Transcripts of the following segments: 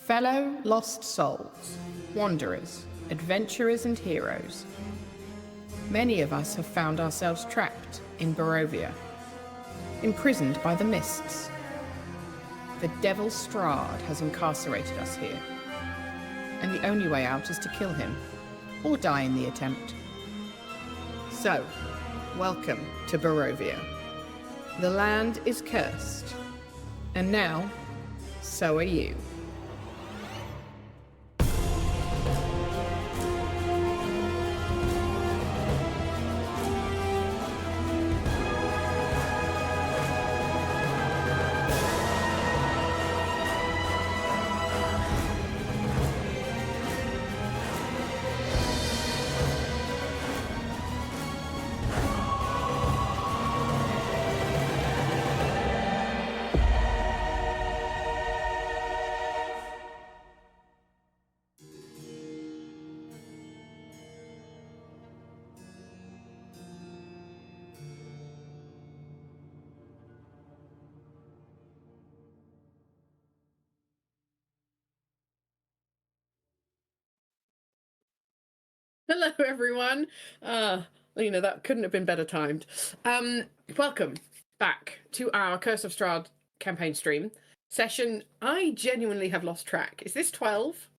Fellow lost souls, wanderers, adventurers and heroes. Many of us have found ourselves trapped in Barovia, imprisoned by the mists. The devil Strahd has incarcerated us here, and the only way out is to kill him, or die in the attempt. So, welcome to Barovia. The land is cursed, and now, so are you. Hello, everyone. That couldn't have been better timed. Welcome back to our Curse of Strahd campaign stream session. I genuinely have lost track. Is this 12?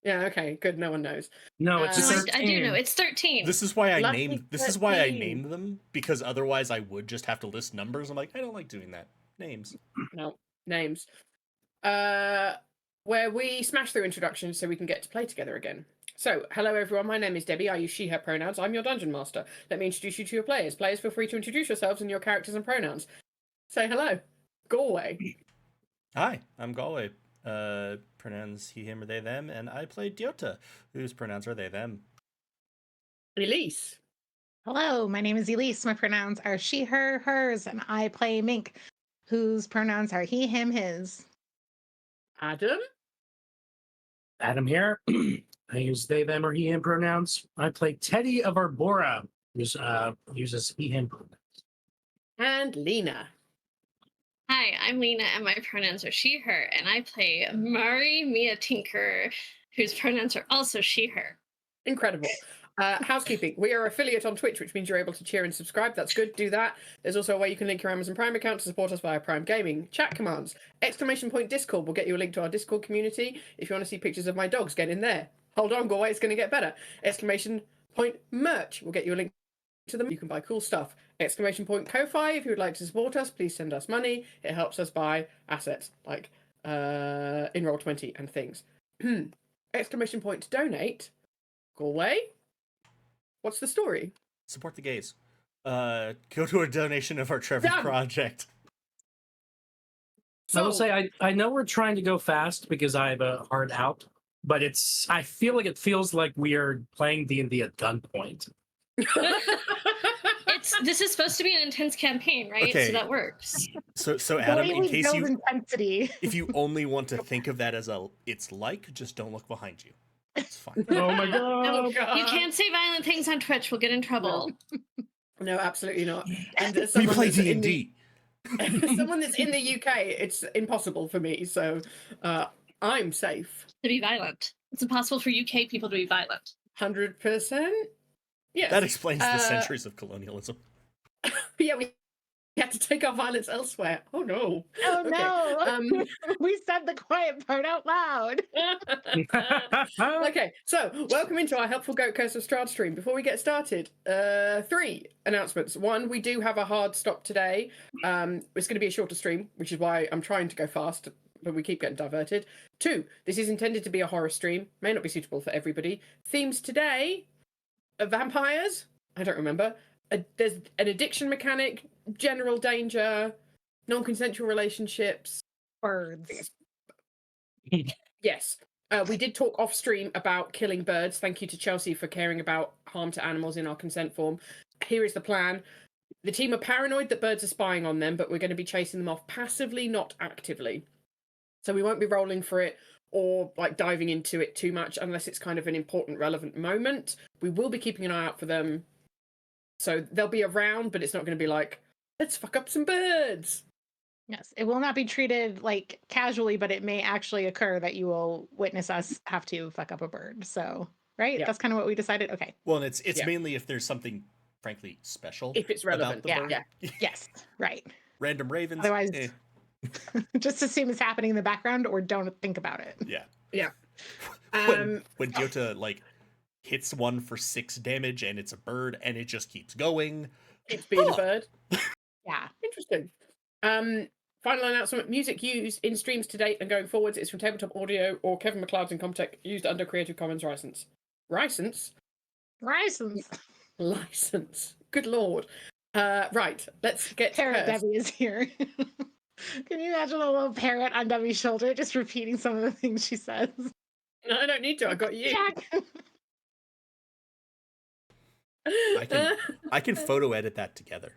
Yeah, okay, good. No one knows. No, it's No, 13. I do know. It's 13. This is why I Lucky named. This 13. is why I named them, because otherwise I would just have to list numbers. I'm like, I don't like doing that. Names. No, names. Where we smash through introductions so we can get to play together again. So, hello everyone, my name is Debbie, I use she, her pronouns, I'm your Dungeon Master. Let me introduce you to your players. Players, feel free to introduce yourselves and your characters and pronouns. Say hello. Galway. Hi, I'm Galway. Pronouns he, him, or they, them, and I play Diota, whose pronouns are they, them. Elise. Hello, my name is Elise. My pronouns are she, her, hers, and I play Mink, whose pronouns are he, him, his. Adam. Adam here. I use they, them, or he, him pronouns. I play Teddy of Arbora, who uses he, him pronouns. And Lena. Hi, I'm Lena, and my pronouns are she, her, and I play Mari Mia Tinker, whose pronouns are also she, her. Incredible. Housekeeping. We are affiliate on Twitch, which means you're able to cheer and subscribe. That's good. Do that. There's also a way you can link your Amazon Prime account to support us via Prime Gaming. Chat commands. !Discord will get you a link to our Discord community. If you want to see pictures of my dogs, get in there. Hold on, Galway, it's going to get better. !Merch will get you a link to them. You can buy cool stuff. !Ko-Fi, if you would like to support us, please send us money. It helps us buy assets like in Roll20 and things. !Donate. Galway. What's the story? Support the gays. Go to a donation of our Trevor Damn. project. I will say, I know we're trying to go fast because I have a hard out, but I feel like it feels like we are playing D&D at gunpoint. This is supposed to be an intense campaign, right? Okay. So that works. So Adam, in case you, intensity. if you only want to think of that as it's like, just don't look behind you. It's fine. Oh my god! Oh, God. You can't say violent things on Twitch. We'll get in trouble. No, absolutely not. And We someone play that's in D&D. someone that's in the UK, it's impossible for me. So I'm safe. To be violent. It's impossible for UK people to be violent. 100%. Yes. That explains the centuries of colonialism. Yeah, we had to take our violence elsewhere. Oh no. Oh Okay, no! We said the quiet part out loud. Okay, so welcome into our Helpful Goat Curse of Strahd stream. Before we get started, 3 announcements. 1, we do have a hard stop today. It's going to be a shorter stream, which is why I'm trying to go fast, but we keep getting diverted. 2, this is intended to be a horror stream. May not be suitable for everybody. Themes today are vampires. I don't remember. There's an addiction mechanic, general danger, non-consensual relationships. Birds. Yes. We did talk off stream about killing birds. Thank you to Chelsea for caring about harm to animals in our consent form. Here is the plan. The team are paranoid that birds are spying on them, but we're going to be chasing them off passively, not actively. So we won't be rolling for it or like diving into it too much unless it's kind of an important, relevant moment. We will be keeping an eye out for them. So they'll be around, but it's not going to be like, let's fuck up some birds. Yes, it will not be treated like casually, but it may actually occur that you will witness us have to fuck up a bird. So, right? Yeah. That's kind of what we decided. Okay. Well, and it's Yeah. mainly if there's something, frankly, special If it's about relevant. the Yeah. bird. Yeah. Yes. Right. Random ravens. Otherwise, eh, just assume it's happening in the background or don't think about it. yeah. Yeah. When Diota like hits one for 6 damage and it's a bird and it just keeps going. It's being a Huh. bird. Yeah. Interesting. Final announcement: music used in streams to date and going forwards is from Tabletop Audio or Kevin McLeod's and Comtech, used under Creative Commons license. License? License. Good lord. Right, let's get Parrot cursed. Debbie is here. Can you imagine a little parrot on Debbie's shoulder just repeating some of the things she says? No, I don't need to. I got you. Jack. I can photo edit that together.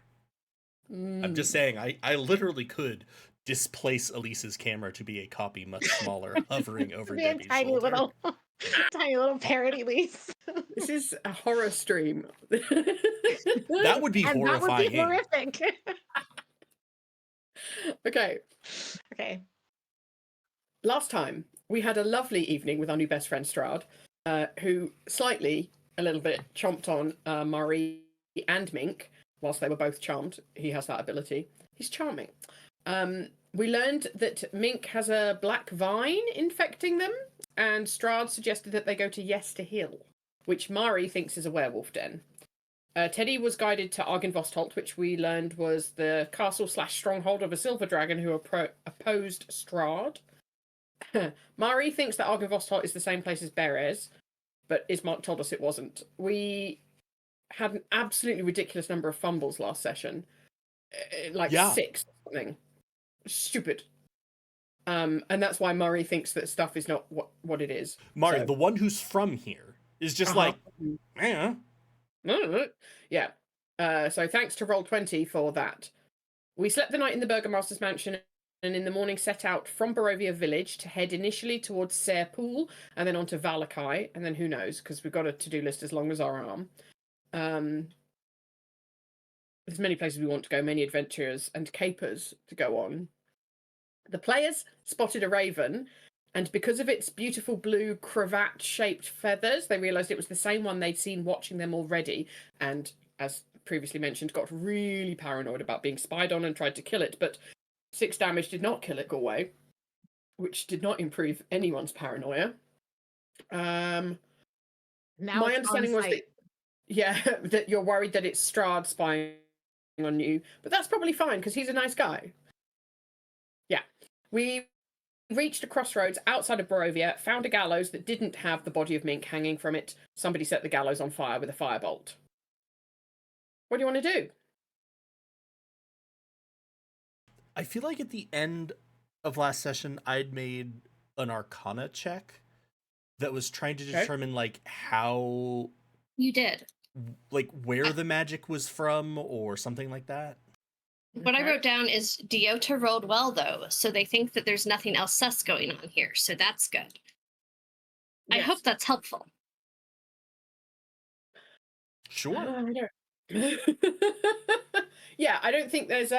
I'm just saying, I literally could displace Elise's camera to be a copy much smaller, hovering over Be a Debbie's tiny shoulder. tiny little parrot Elise. This is a horror stream. That would be And horrifying. that would be horrific. Okay. Okay. Last time we had a lovely evening with our new best friend Strahd, who slightly, a little bit, chomped on Murray and Mink whilst they were both charmed. He has that ability. He's charming. We learned that Mink has a black vine infecting them, and Strahd suggested that they go to Yester Hill, which Mari thinks is a werewolf den. Teddy was guided to Argynvostholt, which we learned was the castle/stronghold of a silver dragon who opposed Strahd. Mari thinks that Argynvostholt is the same place as Beres, but Ismark told us it wasn't. We had an absolutely ridiculous number of fumbles last session. Like 6 or something. Stupid. And that's why Murray thinks that stuff is not what it is. Mari, So- the one who's from here, is just like, eh. Yeah. So thanks to Roll20 for that. We slept the night in the Burgomaster's mansion and in the morning set out from Barovia village to head initially towards Serpool and then on to Valakai, and then who knows, because we've got a to-do list as long as our arm. There's many places we want to go, many adventures and capers to go on. The players spotted a raven, and because of its beautiful blue cravat-shaped feathers, they realised it was the same one they'd seen watching them already, and, as previously mentioned, got really paranoid about being spied on and tried to kill it, but 6 damage did not kill it, Galway, which did not improve anyone's paranoia. Now My understanding was that, that you're worried that it's Strahd spying on you, but that's probably fine because he's a nice guy. Yeah. We reached a crossroads outside of Barovia, found a gallows that didn't have the body of Mink hanging from it. Somebody set the gallows on fire with a firebolt. What do you want to do? I feel like at the end of last session, I'd made an Arcana check that was trying to determine like how, You did. like where the magic was from or something like that. What I Okay. wrote down is Diota rolled well, though, so they think that there's nothing else sus going on here, so that's good. I Yes. hope that's helpful. Sure. I don't... Yeah, I don't think there's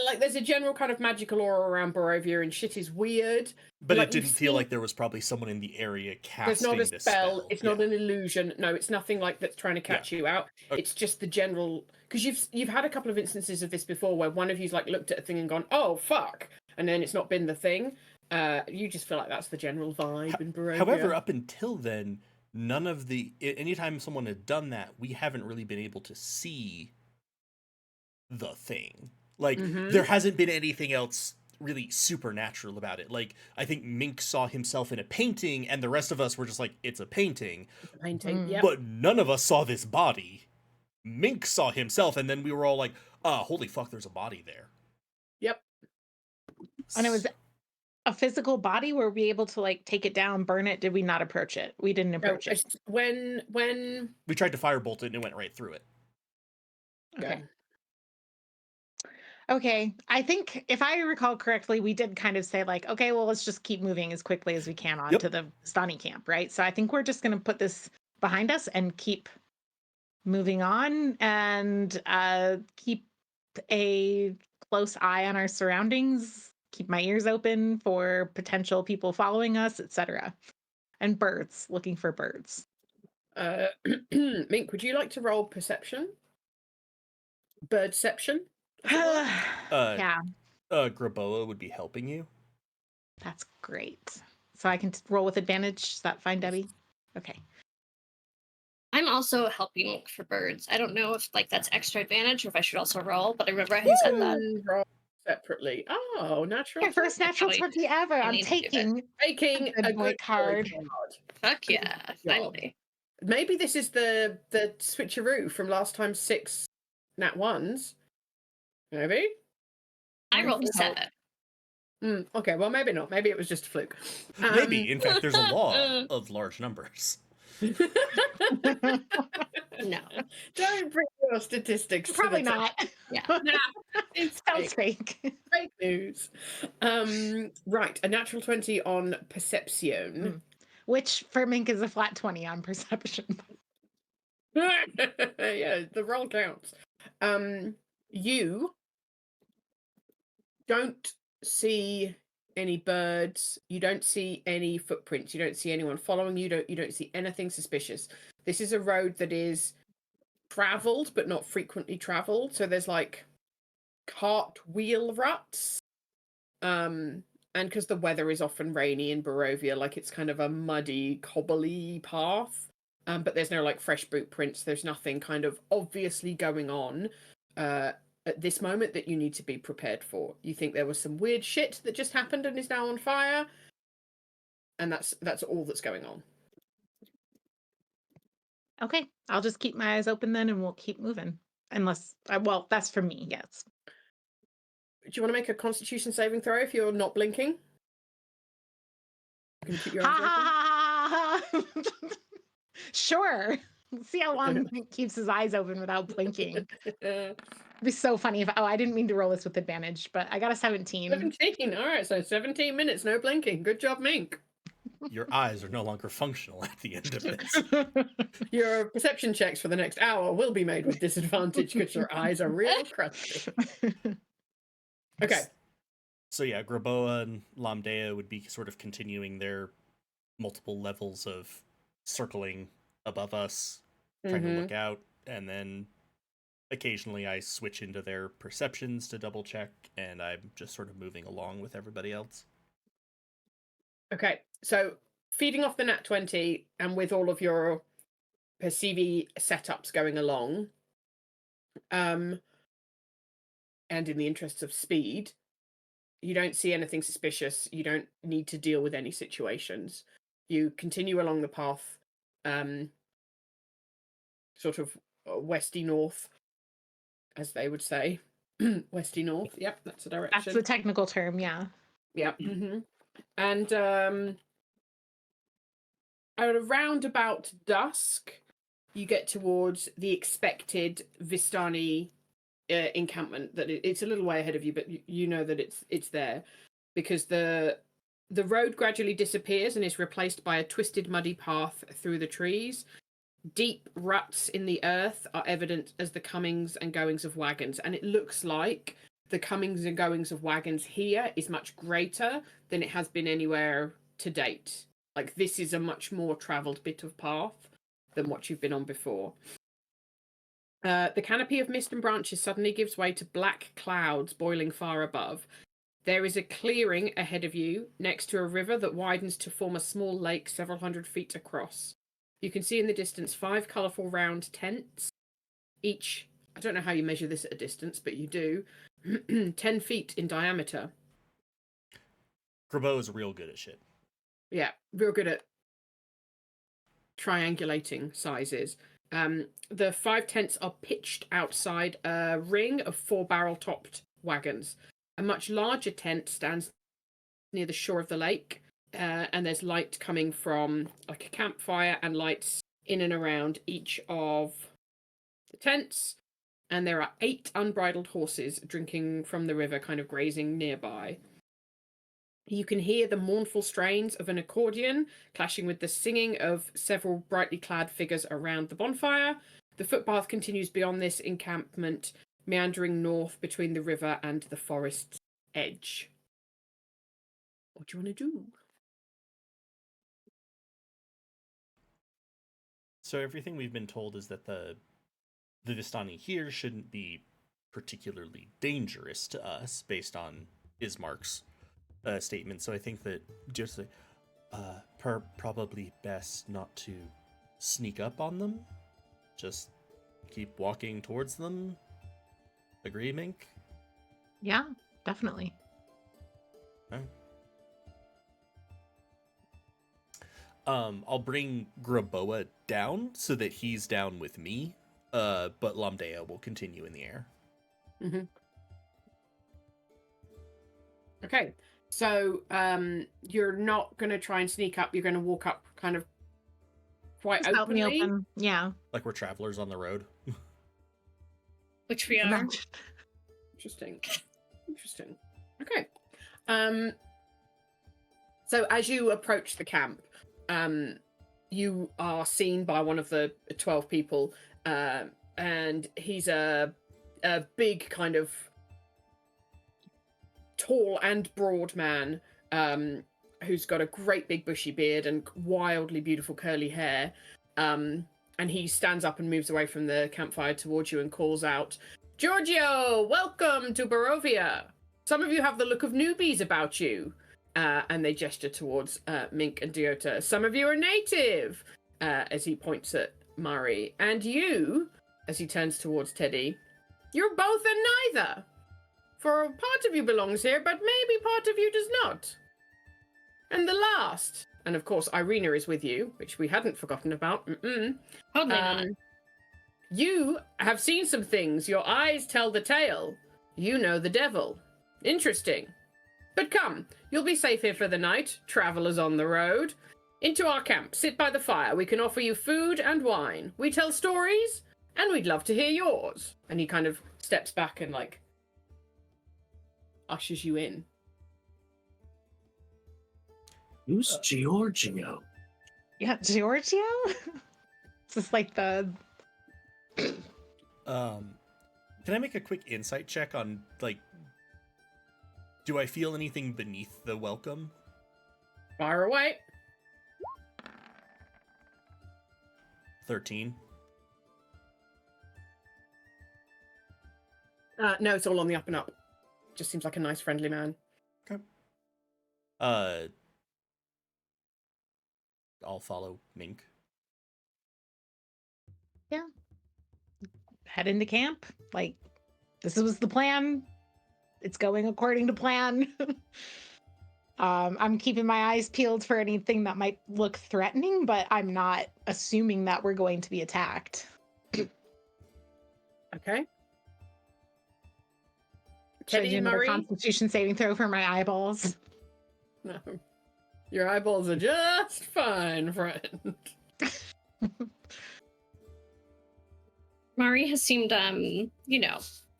like there's a general kind of magical aura around Barovia and shit is weird. But like, it you've didn't feel seen- like there was probably someone in the area casting There's not a this spell. It's not Yeah. an illusion. No, it's nothing like that's trying to catch you out. Okay. It's just the general, because you've had a couple of instances of this before where one of you's like looked at a thing and gone, oh fuck, and then it's not been the thing. You just feel like that's the general vibe in Barovia. However, up until then, none of the anytime someone had done that, we haven't really been able to see the thing. Like Mhm. there hasn't been anything else really supernatural about it. Like I think Mink saw himself in a painting and the rest of us were just like, it's a painting. painting. Mm. Yep. But none of us saw this body. Mink saw himself and then we were all like, holy fuck, there's a body there. Yep. And it was a physical body. Were we able to like take it down, burn it? Did we not approach it? We didn't No, approach it. it's when We tried to firebolt it and it went right through it. Okay. Okay. I think if I recall correctly, we did kind of say like, okay, well, let's just keep moving as quickly as we can on Yep. to the Stani camp, right? So I think we're just going to put this behind us and keep moving on and keep a close eye on our surroundings, keep my ears open for potential people following us, etc. And birds, looking for birds. Mink, would you like to roll perception? Birdception? as it were? Yeah, Graboa would be helping you. that's great. So I can roll with advantage. Is that fine, Debbie? Okay. I'm also helping look for birds. I don't know if like that's extra advantage or if I should also roll, but I remember he said that. Roll separately. Oh, natural. Your first natural Probably 20 ever. I'm need to do that. taking Taking Good a boy good card. boy card. Fuck yeah, job. finally. Maybe this is the switcheroo from last time's 6 nat ones. Maybe. I rolled a hope. 7. Okay, well, maybe not. Maybe it was just a fluke. Maybe, in fact, there's a law of large numbers. No. Don't bring your statistics. Probably to the not. Yeah. It's Sounds fake. fake news. Right, a natural 20 on perception. Which for Mink is a flat 20 on perception. Yeah, the roll counts. You don't see any birds. You don't see any footprints. You don't see anyone following you. You don't see anything suspicious. This is a road that is traveled but not frequently traveled. So there's like cartwheel ruts. And because the weather is often rainy in Barovia, like it's kind of a muddy, cobbly path. But there's no like fresh boot prints. There's nothing kind of obviously going on at this moment that you need to be prepared for. You think there was some weird shit that just happened and is now on fire, and that's all that's going on. Okay, I'll just keep my eyes open then and we'll keep moving. Unless, well, that's for me, yes. Do you want to make a Constitution saving throw if you're not blinking? Can you keep your eyes open? Sure. See how long Mink keeps his eyes open without blinking. It'd be so funny if, I didn't mean to roll this with advantage, but I got a 17. 17. All right, so 17 minutes, no blinking. Good job, Mink. Your eyes are no longer functional at the end of it. Your perception checks for the next hour will be made with disadvantage because your eyes are real crusty. Okay. So yeah, Graboa and Lamdea would be sort of continuing their multiple levels of circling above us, trying to look out, and then occasionally I switch into their perceptions to double check, and I'm just sort of moving along with everybody else. Okay, so feeding off the nat 20 and with all of your perceive setups going along, and in the interests of speed, you don't see anything suspicious. You don't need to deal with any situations. You continue along the path, sort of westy north, as they would say. Westy north, yep, that's the direction. That's the technical term, yeah. Yep. And at around about dusk, you get towards the expected Vistani encampment. That it's a little way ahead of you, but you know that it's there because the road gradually disappears and is replaced by a twisted, muddy path through the trees. Deep ruts in the earth are evident as the comings and goings of wagons, and it looks like the comings and goings of wagons here is much greater than it has been anywhere to date. Like, this is a much more travelled bit of path than what you've been on before. The canopy of mist and branches suddenly gives way to black clouds boiling far above. There is a clearing ahead of you next to a river that widens to form a small lake several hundred feet across. You can see in the distance 5 colourful round tents, each, I don't know how you measure this at a distance, but you do, 10 feet in diameter. Graboa is real good at shit. Yeah, real good at triangulating sizes. The 5 tents are pitched outside a ring of 4 barrel-topped wagons. A much larger tent stands near the shore of the lake, and there's light coming from like a campfire and lights in and around each of the tents. And there are 8 unbridled horses drinking from the river, kind of grazing nearby. You can hear the mournful strains of an accordion clashing with the singing of several brightly clad figures around the bonfire. The footpath continues beyond this encampment, meandering north between the river and the forest's edge. What do you want to do? So everything we've been told is that the Vistani here shouldn't be particularly dangerous to us, based on Ismark's statement. So I think that just probably best not to sneak up on them. Just keep walking towards them. Agree, Mink? Yeah, definitely. All right. I'll bring Graboa down so that he's down with me. But Lamdea will continue in the air. Mm-hmm. Okay, so you're not going to try and sneak up. You're going to walk up kind of quite Just out in the openly. open. Yeah. Like we're travelers on the road. Which we are. Imagine. Interesting. Interesting. Okay. So as you approach the camp, you are seen by one of the 12 people, and he's a big kind of tall and broad man, who's got a great big bushy beard and wildly beautiful curly hair. And he stands up and moves away from the campfire towards you and calls out, "Giorgio, welcome to Barovia. Some of you have the look of newbies about you." And they gesture towards Mink and Diota. "Some of you are native," as he points at Mari. "And you," as he turns towards Teddy, "you're both and neither. For a part of you belongs here, but maybe part of you does not. And the last," and of course Irina is with you, which we hadn't forgotten about. Totally not. "You have seen some things. Your eyes tell the tale. You know the devil. Interesting. But come, you'll be safe here for the night, travelers on the road. Into our camp, sit by the fire. We can offer you food and wine. We tell stories, and we'd love to hear yours." And he kind of steps back and, like, ushers you in. Who's Giorgio? Yeah, Giorgio? Is this like the... Can I make a quick insight check on, like, do I feel anything beneath the welcome? Fire away. 13. No, it's all on the up and up. Just seems like a nice, friendly man. Okay. I'll follow Mink. Yeah. Head into camp. Like, this was the plan. It's going according to plan. I'm keeping my eyes peeled for anything that might look threatening, but I'm not assuming that we're going to be attacked. Okay. Should I Teddy do and another Marie? Constitution saving throw for my eyeballs? No. Your eyeballs are just fine, friend. Mari has seemed,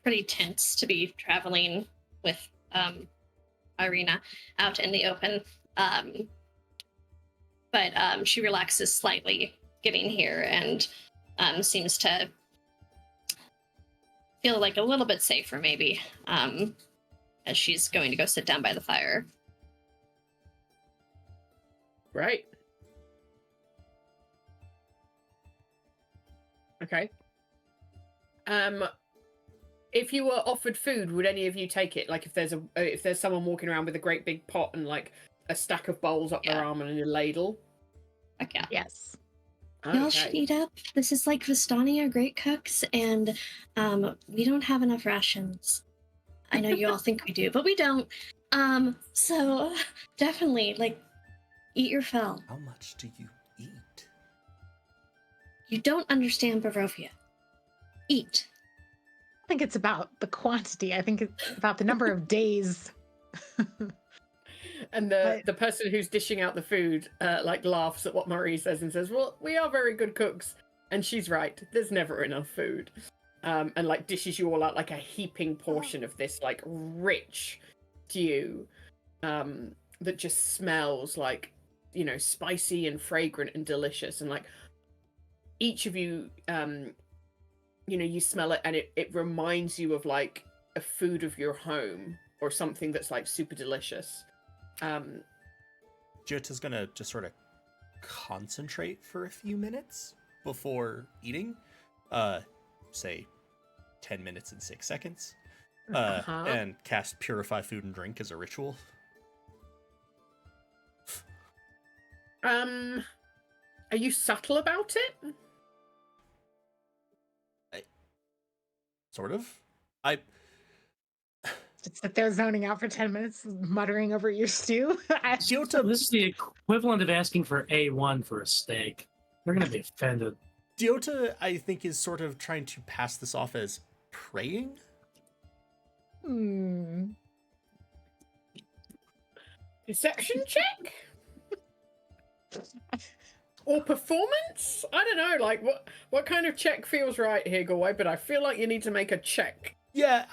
pretty tense to be traveling with Irina out in the open. But she relaxes slightly getting here and seems to feel like a little bit safer, maybe, as she's going to go sit down by the fire. Right. Okay. If you were offered food, would any of you take it? Like, if there's someone walking around with a great big pot and like a stack of bowls up their Yeah. arm and a ladle? Heck yeah. Yes. Y'all should eat up. This is like Vistani are great cooks, and we don't have enough rations. I know you all think we do, but we don't. So definitely, like, eat your fill. How much do you eat? You don't understand Barovia. Eat. I think it's about the quantity. I think it's about the number of days. And the person who's dishing out the food like laughs at what Marie says and says, "Well, we are very good cooks," and she's right. There's never enough food, and like dishes you all out like a heaping portion of this like rich stew that just smells like, you know, spicy and fragrant and delicious. And like each of you you smell it and it reminds you of like a food of your home or something that's like super delicious. Jyota's gonna just sort of concentrate for a few minutes before eating. Say 10 minutes and 6 seconds. And cast Purify Food and Drink as a ritual. Are you subtle about it? Sort of. Just sit there zoning out for 10 minutes, muttering over your stew. Jyota, this is the equivalent of asking for A1 for a steak. They're going to be offended. Jyota, I think, is sort of trying to pass this off as praying. Deception check? Or performance? I don't know, like what kind of check feels right here, Galway, but I feel like you need to make a check. Yeah.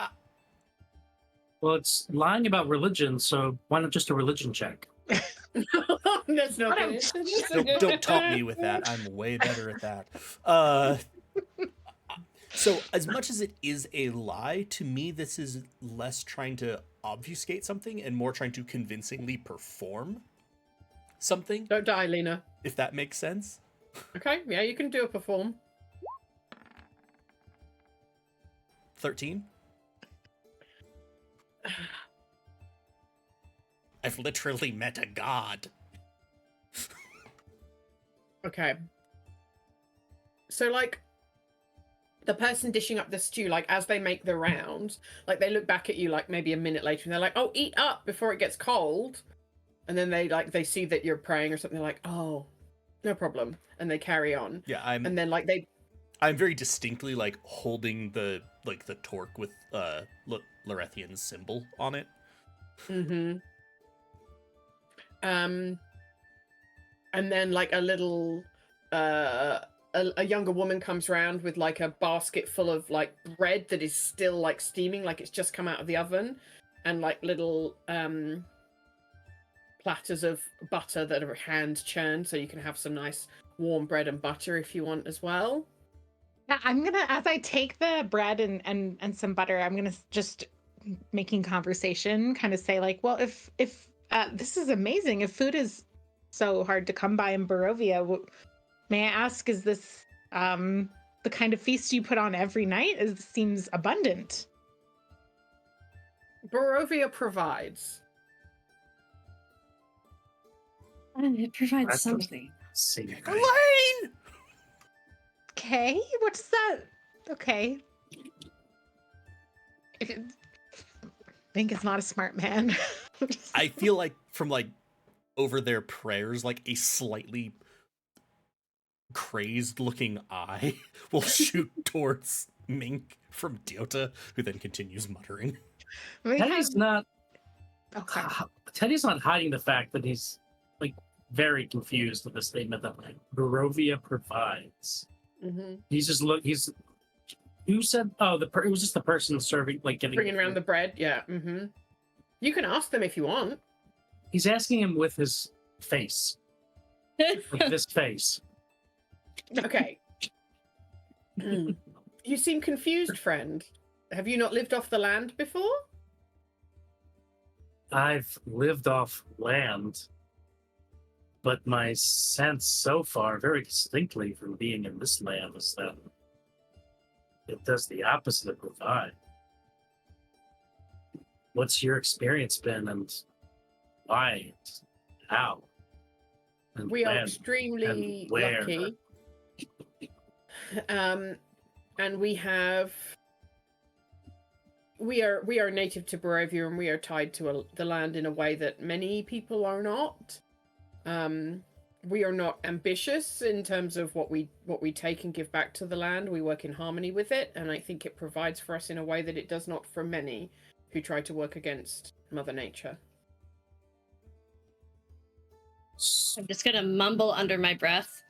Well, it's lying about religion, so why not just a religion check? That's not good. Don't taunt me with that. I'm way better at that. So as much as it is a lie, to me, this is less trying to obfuscate something and more trying to convincingly perform something. Don't die, Lena. If that makes sense. Okay, yeah, you can do a perform. 13. I've literally met a god. Okay. So, like, the person dishing up the stew, like, as they make the round, like, they look back at you, like, maybe a minute later, and they're like, oh, eat up before it gets cold. And then they see that you're praying or something, like, oh, no problem. And they carry on. Yeah, And then, like, I'm very distinctly, like, holding the torque with Lorethian's symbol on it. Mm-hmm. And then, like, a little, a younger woman comes around with, like, a basket full of, like, bread that is still, like, steaming, like it's just come out of the oven. And, like, little, platters of butter that are hand churned, so you can have some nice warm bread and butter if you want as well. Yeah, I'm gonna, as I take the bread and some butter, I'm gonna just making conversation, kind of say like, well, if this is amazing, if food is so hard to come by in Barovia, may I ask, is this the kind of feast you put on every night? It seems abundant. Barovia provides. It provides That's something. Elaine! Okay, what's that? Okay. Think is not a smart man. I feel like from, like, over their prayers, like, a slightly crazed-looking eye will shoot towards Mink from Jyota, who then continues muttering. Teddy's not hiding the fact that he's, like, very confused with the statement that, like, Barovia provides. Mm-hmm. Who said? Oh, it was just the person serving, like, Bringing around the bread. Yeah. Mm-hmm. You can ask them if you want. He's asking him with his face, like this face. Okay. You seem confused, friend. Have you not lived off the land before? I've lived off land, but my sense so far, very distinctly from being in this land, is that it does the opposite of provide. What's your experience been, and why, how? And We are when, extremely and where? lucky. And we are native to Barovia, and we are tied to the land in a way that many people are not. We are not ambitious in terms of what we take and give back to the land. We work in harmony with it, and I think it provides for us in a way that it does not for many who try to work against Mother Nature. I'm just gonna mumble under my breath.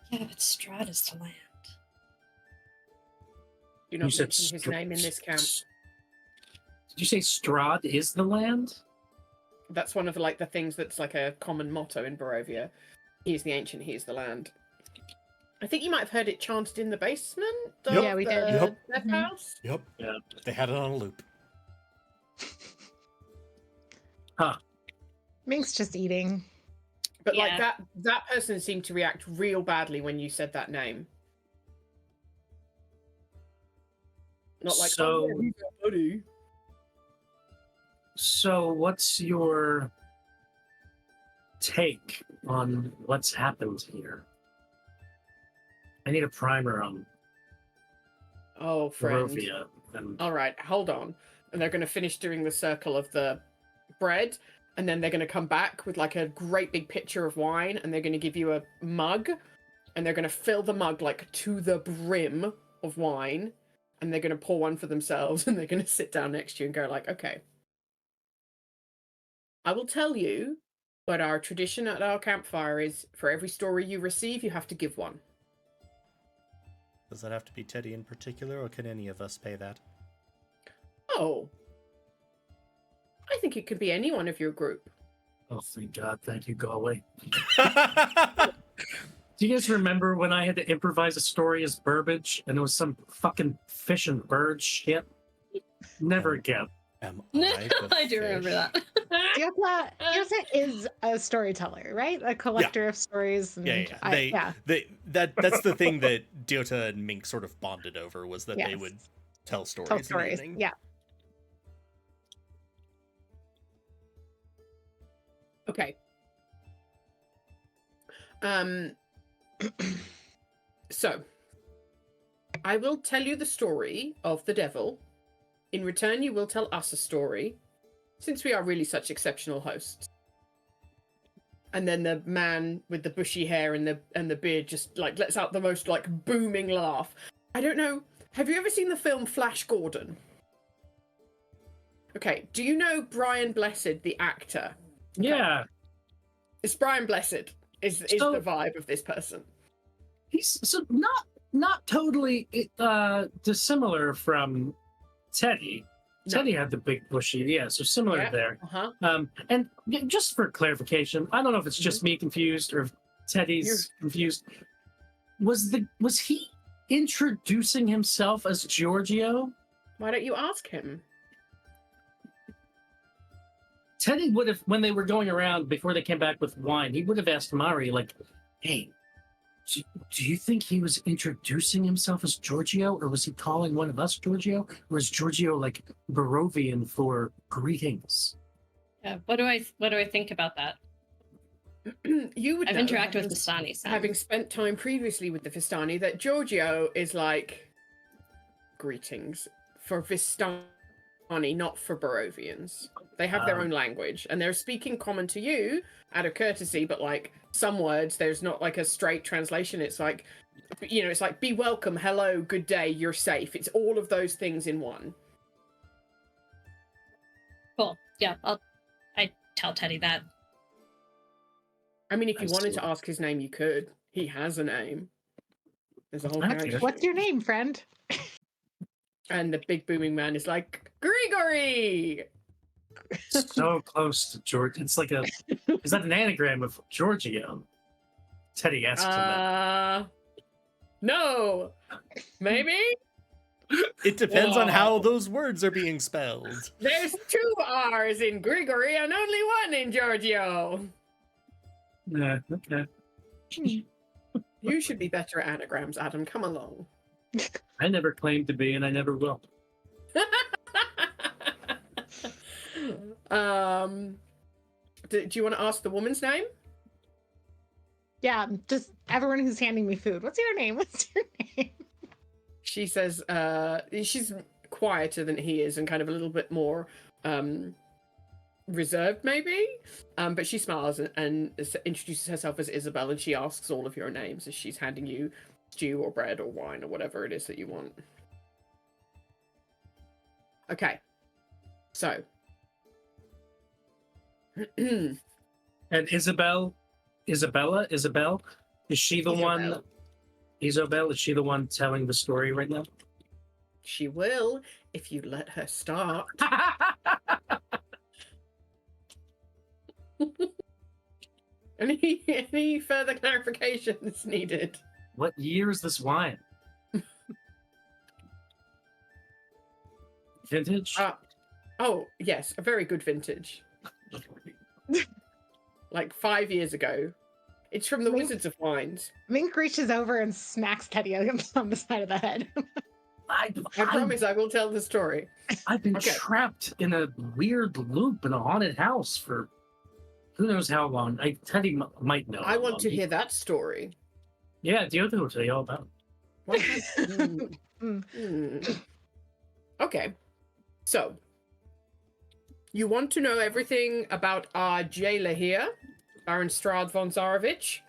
Yeah, but Strahd is the land. Do not You said mention his name in this camp. Did you say Strahd is the land? That's one of like the things that's like a common motto in Barovia. He is the ancient, he is the land. I think you might have heard it chanted in the basement of Yep. Yeah, we did. the Yep. death Mhm. house. Yep. Yeah. They had it on a loop. Mink's just eating. But like Yeah. that person seemed to react real badly when you said that name. Not like, oh, yeah, So- he's our buddy. So, what's your take on what's happened here? I need a primer on Oh, friend. Barovia. And All right, hold on. And they're going to finish doing the circle of the bread, and then they're going to come back with like a great big pitcher of wine, and they're going to give you a mug, and they're going to fill the mug like to the brim of wine, and they're going to pour one for themselves, and they're going to sit down next to you and go like, okay, I will tell you, but our tradition at our campfire is for every story you receive, you have to give one. Does that have to be Teddy in particular, or can any of us pay that? Oh, I think it could be anyone of your group. oh, thank God, thank you, Galway. Do you guys remember when I had to improvise a story as Burbage and it was some fucking fish and bird shit? Never again. Am I the I do remember fish? that. Diopla is a storyteller, right? A collector of stories. And Yeah. That's the thing that Diota and Mink sort of bonded over, was that they Yes. would tell stories. tell in the stories. evening. Yeah. Okay. So, I will tell you the story of the devil. In return, you will tell us a story, since we are really such exceptional hosts. And then the man with the bushy hair and the beard just like lets out the most like booming laugh. I don't know. Have you ever seen the film Flash Gordon? Okay. Do you know Brian Blessed, the actor? Yeah, It's Brian Blessed. Is So- the vibe of this person? he's so not totally dissimilar from Teddy. No. Teddy had the big bushy, yeah, so similar Yeah. there. Uh-huh. And just for clarification, I don't know if it's just me confused or if Teddy's confused. Was he introducing himself as Giorgio? Why don't you ask him? Teddy would have, when they were going around before they came back with wine, he would have asked Mari, like, hey, do you think he was introducing himself as Giorgio, or was he calling one of us Giorgio? Or is Giorgio like Barovian for greetings? Yeah, what do I think about that? You would I've know, interacted with having- Vistani, so having spent time previously with the Vistani, that Giorgio is like greetings for Vistani, not for Barovians. They have their Um, own language, and they're speaking common to you out of courtesy, but like some words, there's not like a straight translation. It's like, you know, it's like be welcome, hello, good day, you're safe. It's all of those things in one. cool. Yeah, I tell Teddy that. I mean, if you I wanted see. to ask his name, you could. He has a name. There's a whole Okay. connection. What's your name, friend? And the big booming man is like, Grigory! So close to George. It's like is that an anagram of Giorgio? Teddy asks him that. No. Maybe? It depends on how Whoa. those words are being spelled. There's 2 R's in Grigory and only 1 in Giorgio. Yeah, okay. You should be better at anagrams, Adam. Come along. I never claimed to be, and I never will. Do you want to ask the woman's name? Yeah, just everyone who's handing me food. What's your name? What's your name? She says, she's quieter than he is and kind of a little bit more reserved, maybe. But she smiles and introduces herself as Isabel, and she asks all of your names as she's handing you stew or bread or wine or whatever it is that you want. Okay. So. And Isabel, is she the one? Isabel, is she the one telling the story right now? She will if you let her start. Any further clarifications needed? What year is this wine? Vintage? Oh, yes, a very good vintage. Like 5 years ago. It's from the Wizards of Wines. Mink reaches over and smacks Teddy on the side of the head. I promise I will tell the story. I've been Okay. trapped in a weird loop in a haunted house for who knows how long. Teddy might know. I how want long. to hear that story. Yeah, Diogo will tell you all about it. Okay. So, you want to know everything about our jailer here, Baron Strahd von Zarovich?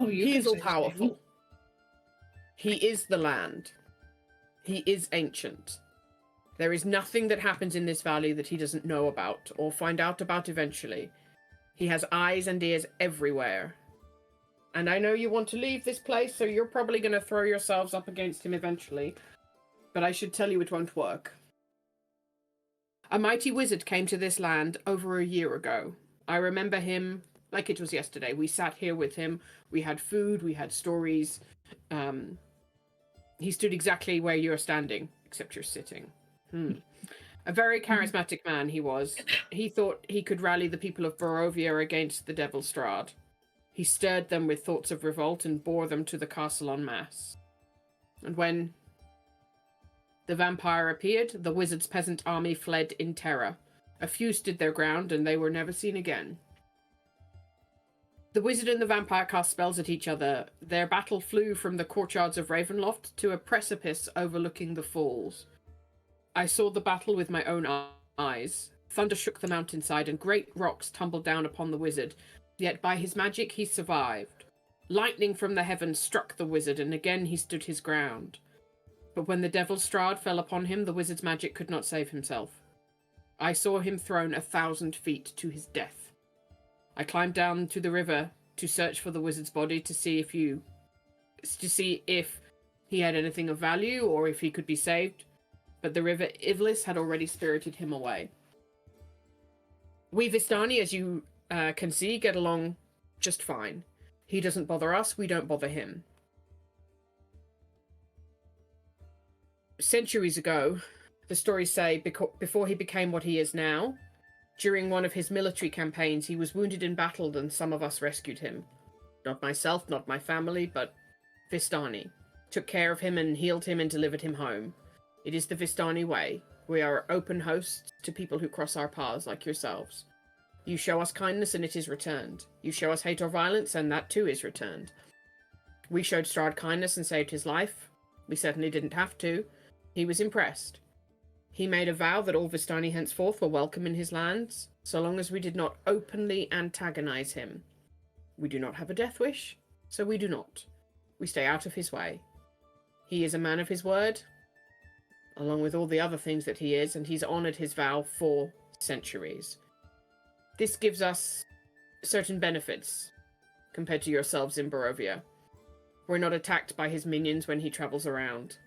Oh, you He can is all say his name. powerful. He is the land. He is ancient. There is nothing that happens in this valley that he doesn't know about or find out about eventually. He has eyes and ears everywhere. And I know you want to leave this place, so you're probably going to throw yourselves up against him eventually. But I should tell you it won't work. A mighty wizard came to this land over a year ago. I remember him like it was yesterday. We sat here with him. We had food. We had stories. He stood exactly where you're standing, except you're sitting. A very charismatic man he was. He thought he could rally the people of Barovia against the Devil Strahd. He stirred them with thoughts of revolt and bore them to the castle en masse. And when the vampire appeared, the wizard's peasant army fled in terror. A few stood their ground, and they were never seen again. The wizard and the vampire cast spells at each other. Their battle flew from the courtyards of Ravenloft to a precipice overlooking the falls. I saw the battle with my own eyes. Thunder shook the mountainside, and great rocks tumbled down upon the wizard. Yet by his magic he survived. Lightning from the heavens struck the wizard, and again he stood his ground. But when the Devil Strahd fell upon him, the wizard's magic could not save himself. I saw him thrown 1,000 feet to his death. I climbed down to the river to search for the wizard's body to see if he had anything of value or if he could be saved. But the river Ivlis had already spirited him away. We Vistani, as you can see, get along just fine. He doesn't bother us, we don't bother him. Centuries ago, the stories say, before he became what he is now, during one of his military campaigns, he was wounded in battle and some of us rescued him. Not myself, not my family, but Vistani. Took care of him and healed him and delivered him home. It is the Vistani way. We are open hosts to people who cross our paths like yourselves. You show us kindness and it is returned. You show us hate or violence and that too is returned. We showed Strahd kindness and saved his life. We certainly didn't have to. He was impressed. He made a vow that all Vistani henceforth were welcome in his lands, so long as we did not openly antagonize him. We do not have a death wish, so we do not. We stay out of his way. He is a man of his word, along with all the other things that he is, and he's honored his vow for centuries. This gives us certain benefits compared to yourselves in Barovia. We're not attacked by his minions when he travels around.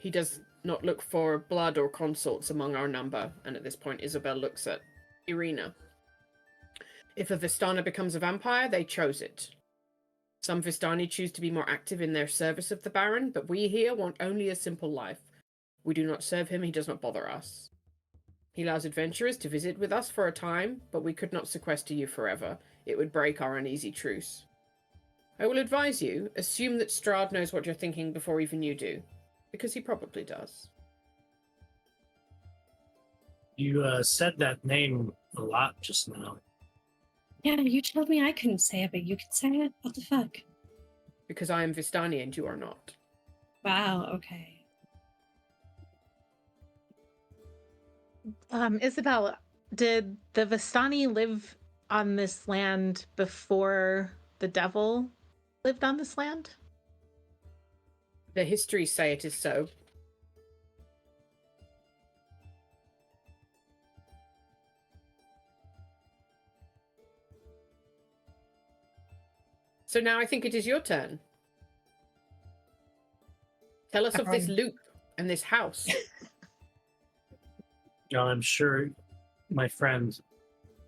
He does not look for blood or consorts among our number, and at this point Isabel looks at Irina. If a Vistana becomes a vampire, they chose it. Some Vistani choose to be more active in their service of the Baron, but we here want only a simple life. We do not serve him, he does not bother us. He allows adventurers to visit with us for a time, but we could not sequester you forever. It would break our uneasy truce. I will advise you, assume that Strahd knows what you're thinking before even you do. Because he probably does. You said that name a lot just now. Yeah, you told me I couldn't say it, but you could say it? What the fuck? Because I am Vistani and you are not. Wow, okay. Isabel, did the Vistani live on this land before the devil lived on this land? The histories say it is so. So now I think it is your turn. Tell us of this loop and this house. I'm sure, my friend,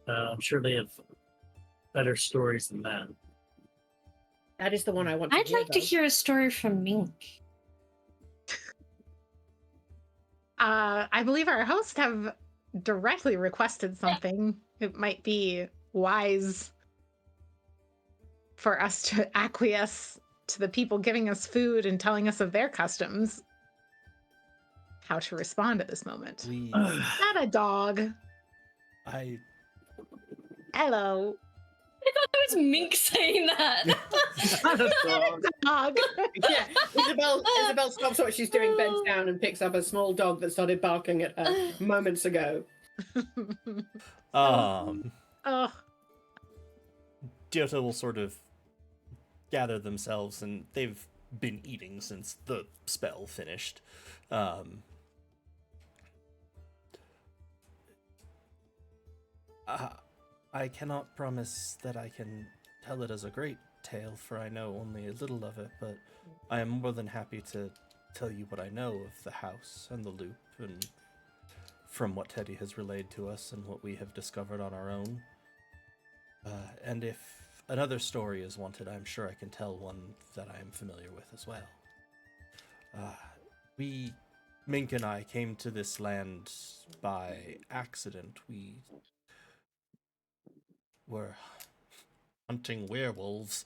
I'm sure they have better stories than that. That is the one I want to I'd hear. like to hear a story from Mink. I believe our hosts have directly requested something. It might be wise for us to acquiesce to the people giving us food and telling us of their customs. How to respond at this moment. Not a dog. I Hello. I thought that was Mink saying that. Not a dog. Dog. Yeah, Isabel stops what she's doing, bends down, and picks up a small dog that started barking at her moments ago. Oh. Giotto will sort of gather themselves, and they've been eating since the spell finished. I cannot promise that I can tell it as a great tale, for I know only a little of it, but I am more than happy to tell you what I know of the house and the loop, and from what Teddy has relayed to us and what we have discovered on our own. And if another story is wanted, I'm sure I can tell one that I am familiar with as well. Mink and I came to this land by accident. We were hunting werewolves.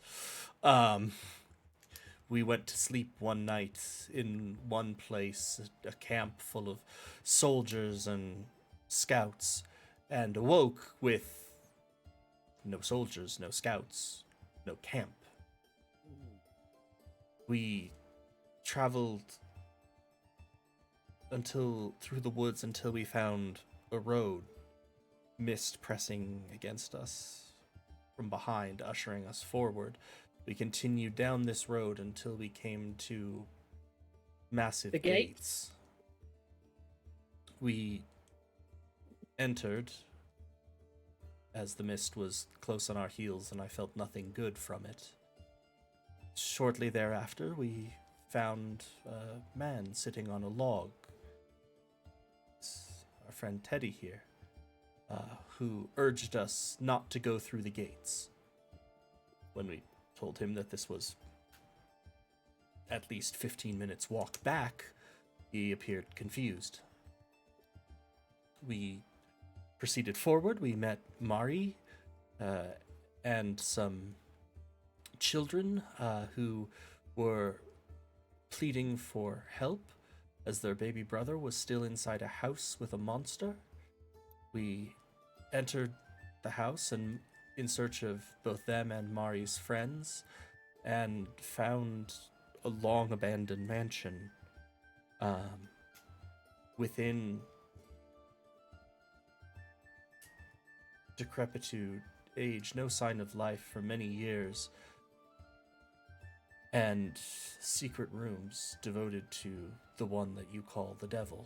We went to sleep one night in one place, a camp full of soldiers and scouts, and awoke with no soldiers, no scouts, no camp. We traveled through the woods until we found a road, mist pressing against us from behind, ushering us forward. We continued down this road until we came to massive gates. We entered as the mist was close on our heels, and I felt nothing good from it. Shortly thereafter, we found a man sitting on a log. It's our friend Teddy here, who urged us not to go through the gates. When we told him that this was at least 15 minutes walk back, he appeared confused. We proceeded forward. We met Mari and some children who were pleading for help as their baby brother was still inside a house with a monster. We entered the house and in search of both them and Mari's friends, and found a long abandoned mansion. Within decrepitude, age, no sign of life for many years, and secret rooms devoted to the one that you call the devil.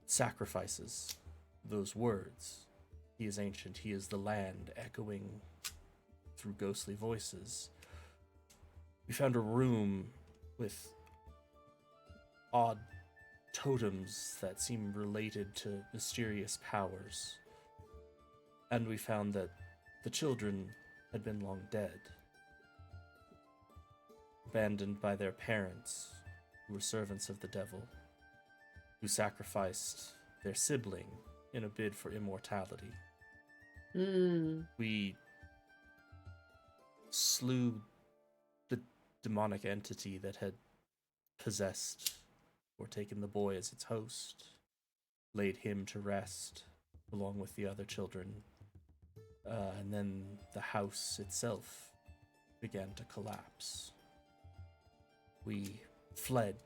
Sacrifices, those words. He is ancient, he is the land, echoing through ghostly voices. We found a room with odd totems that seem related to mysterious powers. And we found that the children had been long dead, abandoned by their parents, who were servants of the devil, who sacrificed their sibling in a bid for immortality. We slew the demonic entity that had possessed or taken the boy as its host, laid him to rest along with the other children, and then the house itself began to collapse. We fled,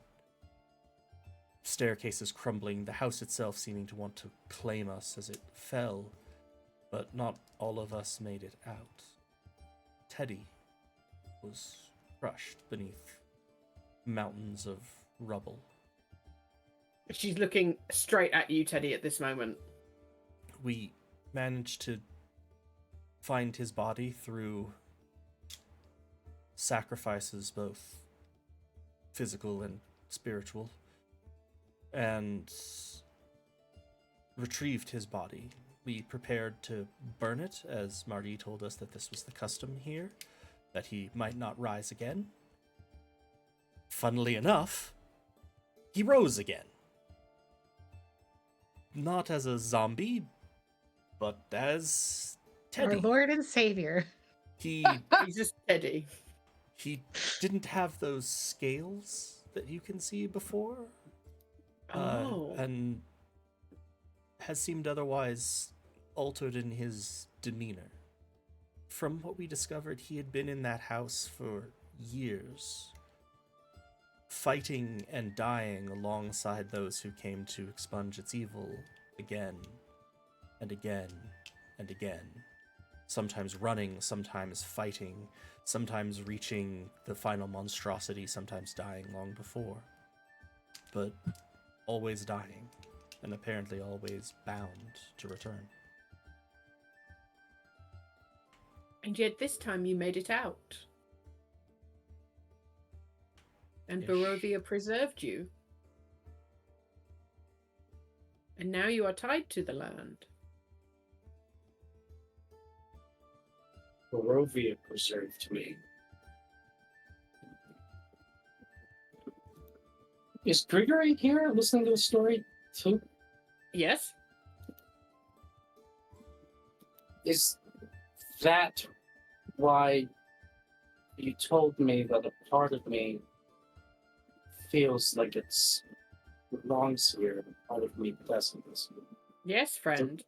staircases crumbling, the house itself seeming to want to claim us as it fell, but not all of us made it out. Teddy was crushed beneath mountains of rubble. She's looking straight at you, Teddy, at this moment. We managed to find his body through sacrifices, both physical and spiritual, and retrieved his body. We prepared to burn it, as Marty told us that this was the custom here, that he might not rise again. Funnily enough, he rose again. Not as a zombie, but as Teddy. Our Lord and Savior. He He's just Teddy. he didn't have those scales that you can see before. And has seemed otherwise altered in his demeanor. From what we discovered, he had been in that house for years, fighting and dying alongside those who came to expunge its evil again and again and again. Sometimes running, sometimes fighting, sometimes reaching the final monstrosity, sometimes dying long before. But always dying, and apparently always bound to return. And yet this time you made it out. And Ish. Barovia preserved you. And now you are tied to the land. Barovia preserved me. Is Grigory here listening to the story too? Yes? Is that why you told me that a part of me feels like it belongs here, and a part of me doesn't? Yes, friend.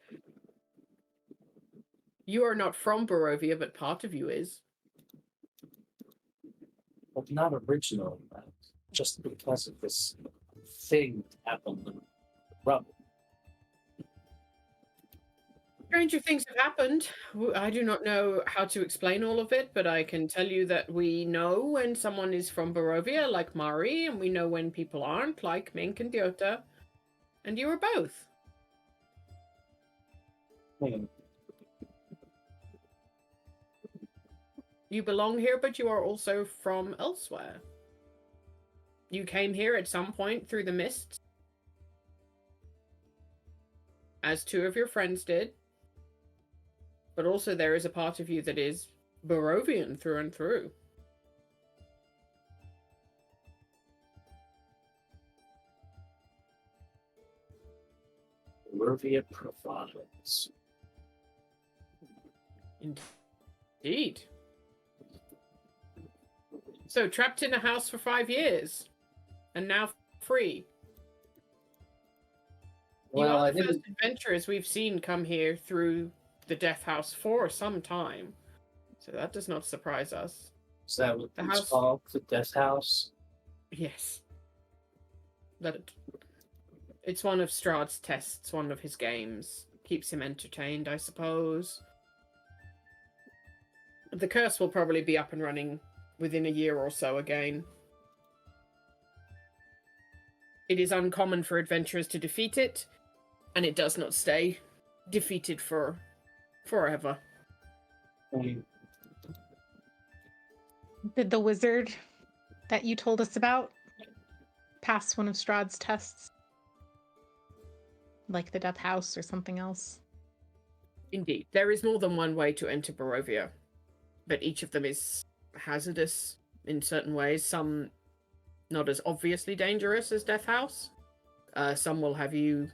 You are not from Barovia, but part of you is. But not originally, just because of this thing that happened in the rubble. Stranger things have happened. I do not know how to explain all of it, but I can tell you that we know when someone is from Barovia, like Mari, and we know when people aren't, like Mink and Diota. And you are both. You belong here, but you are also from elsewhere. You came here at some point through the mists, as two of your friends did. But also there is a part of you that is Barovian through and through. Barovia provides. Indeed. So, trapped in a house for 5 years, and now free. Well, you I are the didn't. first adventurers we've seen come here through the Death House for some time. So that does not surprise us. Is that what The it's house- called? The Death House? Yes. It's one of Strahd's tests, one of his games. Keeps him entertained, I suppose. The curse will probably be up and running within a year or so again. It is uncommon for adventurers to defeat it, and it does not stay defeated for forever. Did the wizard that you told us about pass one of Strahd's tests? Like the Death House or something else? Indeed. There is more than one way to enter Barovia, but each of them is hazardous in certain ways. Some not as obviously dangerous as Death House. Some will have you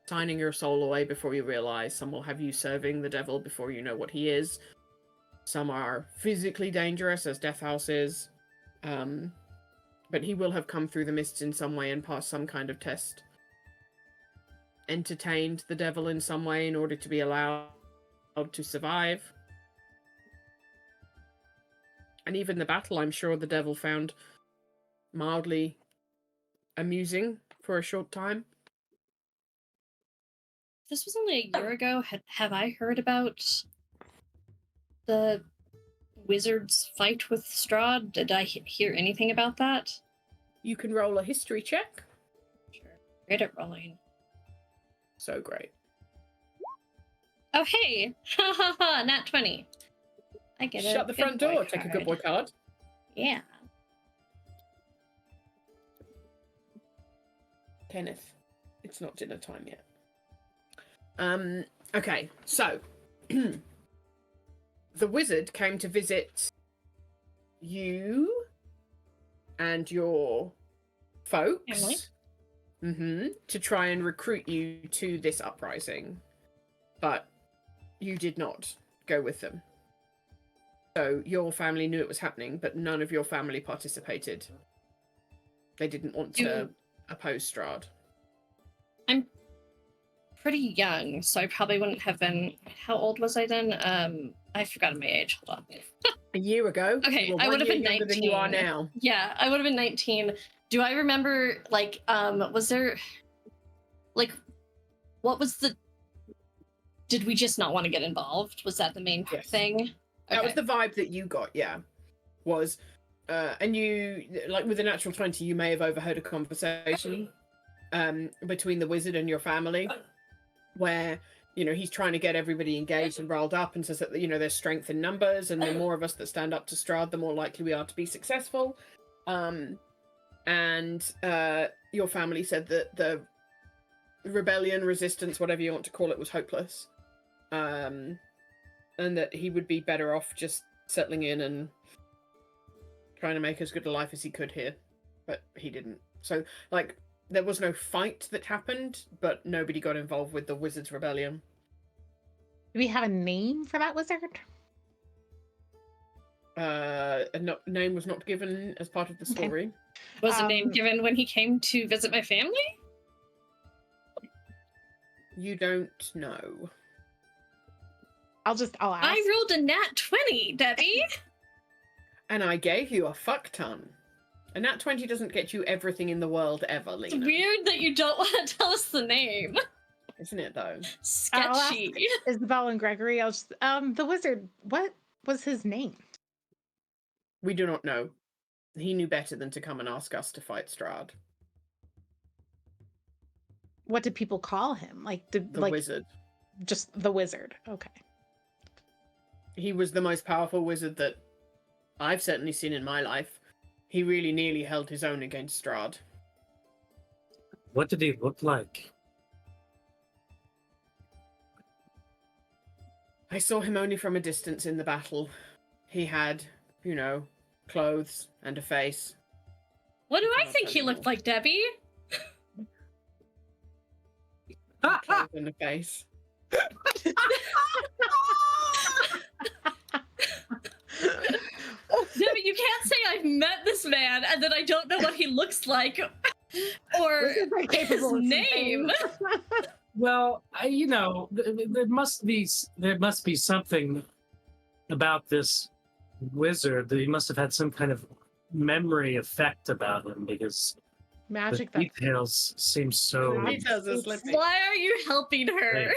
signing your soul away before you realize. Some will have you serving the devil before you know what he is. Some are physically dangerous, as Death House is. But he will have come through the mists in some way and passed some kind of test. Entertained the devil in some way in order to be allowed to survive. And even the battle, I'm sure the devil found mildly amusing for a short time. This was only a year ago. Have I heard about the wizard's fight with Strahd? Did I hear anything about that? You can roll a history check. Sure. Great at rolling. So great. Oh, hey! Ha ha ha! Nat 20. I get it. Shut the front door. Take a good boy card. Yeah. Kenneth, it's not dinner time yet. Okay, so the wizard came to visit you and your folks Family. to try and recruit you to this uprising, but you did not go with them. So your family knew it was happening, but none of your family participated. They didn't want to oppose Strahd. I'm pretty young, so I probably wouldn't have been. How old was I then? I've forgotten my age. Hold on. A year ago? Okay, you were I would have 1 been year younger 19. than you are now. Yeah, I would have been 19. Do I remember, like, was there, like, what was the, did we just not want to get involved? Was that the main Yes. thing? That was the vibe that you got, yeah. Was, and you, like with the natural 20, you may have overheard a conversation between the wizard and your family where, you know, he's trying to get everybody engaged and riled up and says that, you know, there's strength in numbers and the more of us that stand up to Strahd, the more likely we are to be successful. And your family said that the rebellion, resistance, whatever you want to call it, was hopeless. And that he would be better off just settling in and trying to make as good a life as he could here. But he didn't. So, like, there was no fight that happened, but nobody got involved with the Wizards' Rebellion. Do we have a name for that wizard? Name was not given as part of the Okay. story. Was a name given when he came to visit my family? You don't know. I'll ask. I rolled a nat 20, Debbie. And I gave you a fuck ton. A nat 20 doesn't get you everything in the world ever, It's Lena. weird that you don't want to tell us the name. Isn't it, though? Sketchy. Isabel and Gregory. I'll just the wizard. What was his name? We do not know. He knew better than to come and ask us to fight Strahd. What did people call him? Like the Wizard. Just the wizard. Okay. He was the most powerful wizard that I've certainly seen in my life. He really nearly held his own against Strahd. What did he look like? I saw him only from a distance in the battle. He had, you know, clothes and a face. What do I think he looked like, Debbie? Clothes and a face. Debbie, you can't say I've met this man and then I don't know what he looks like or his name. Well, you know, there must be something about this wizard that he must have had some kind of memory effect about him because Magic. the details seem so. Details are slipping. Why are you helping her?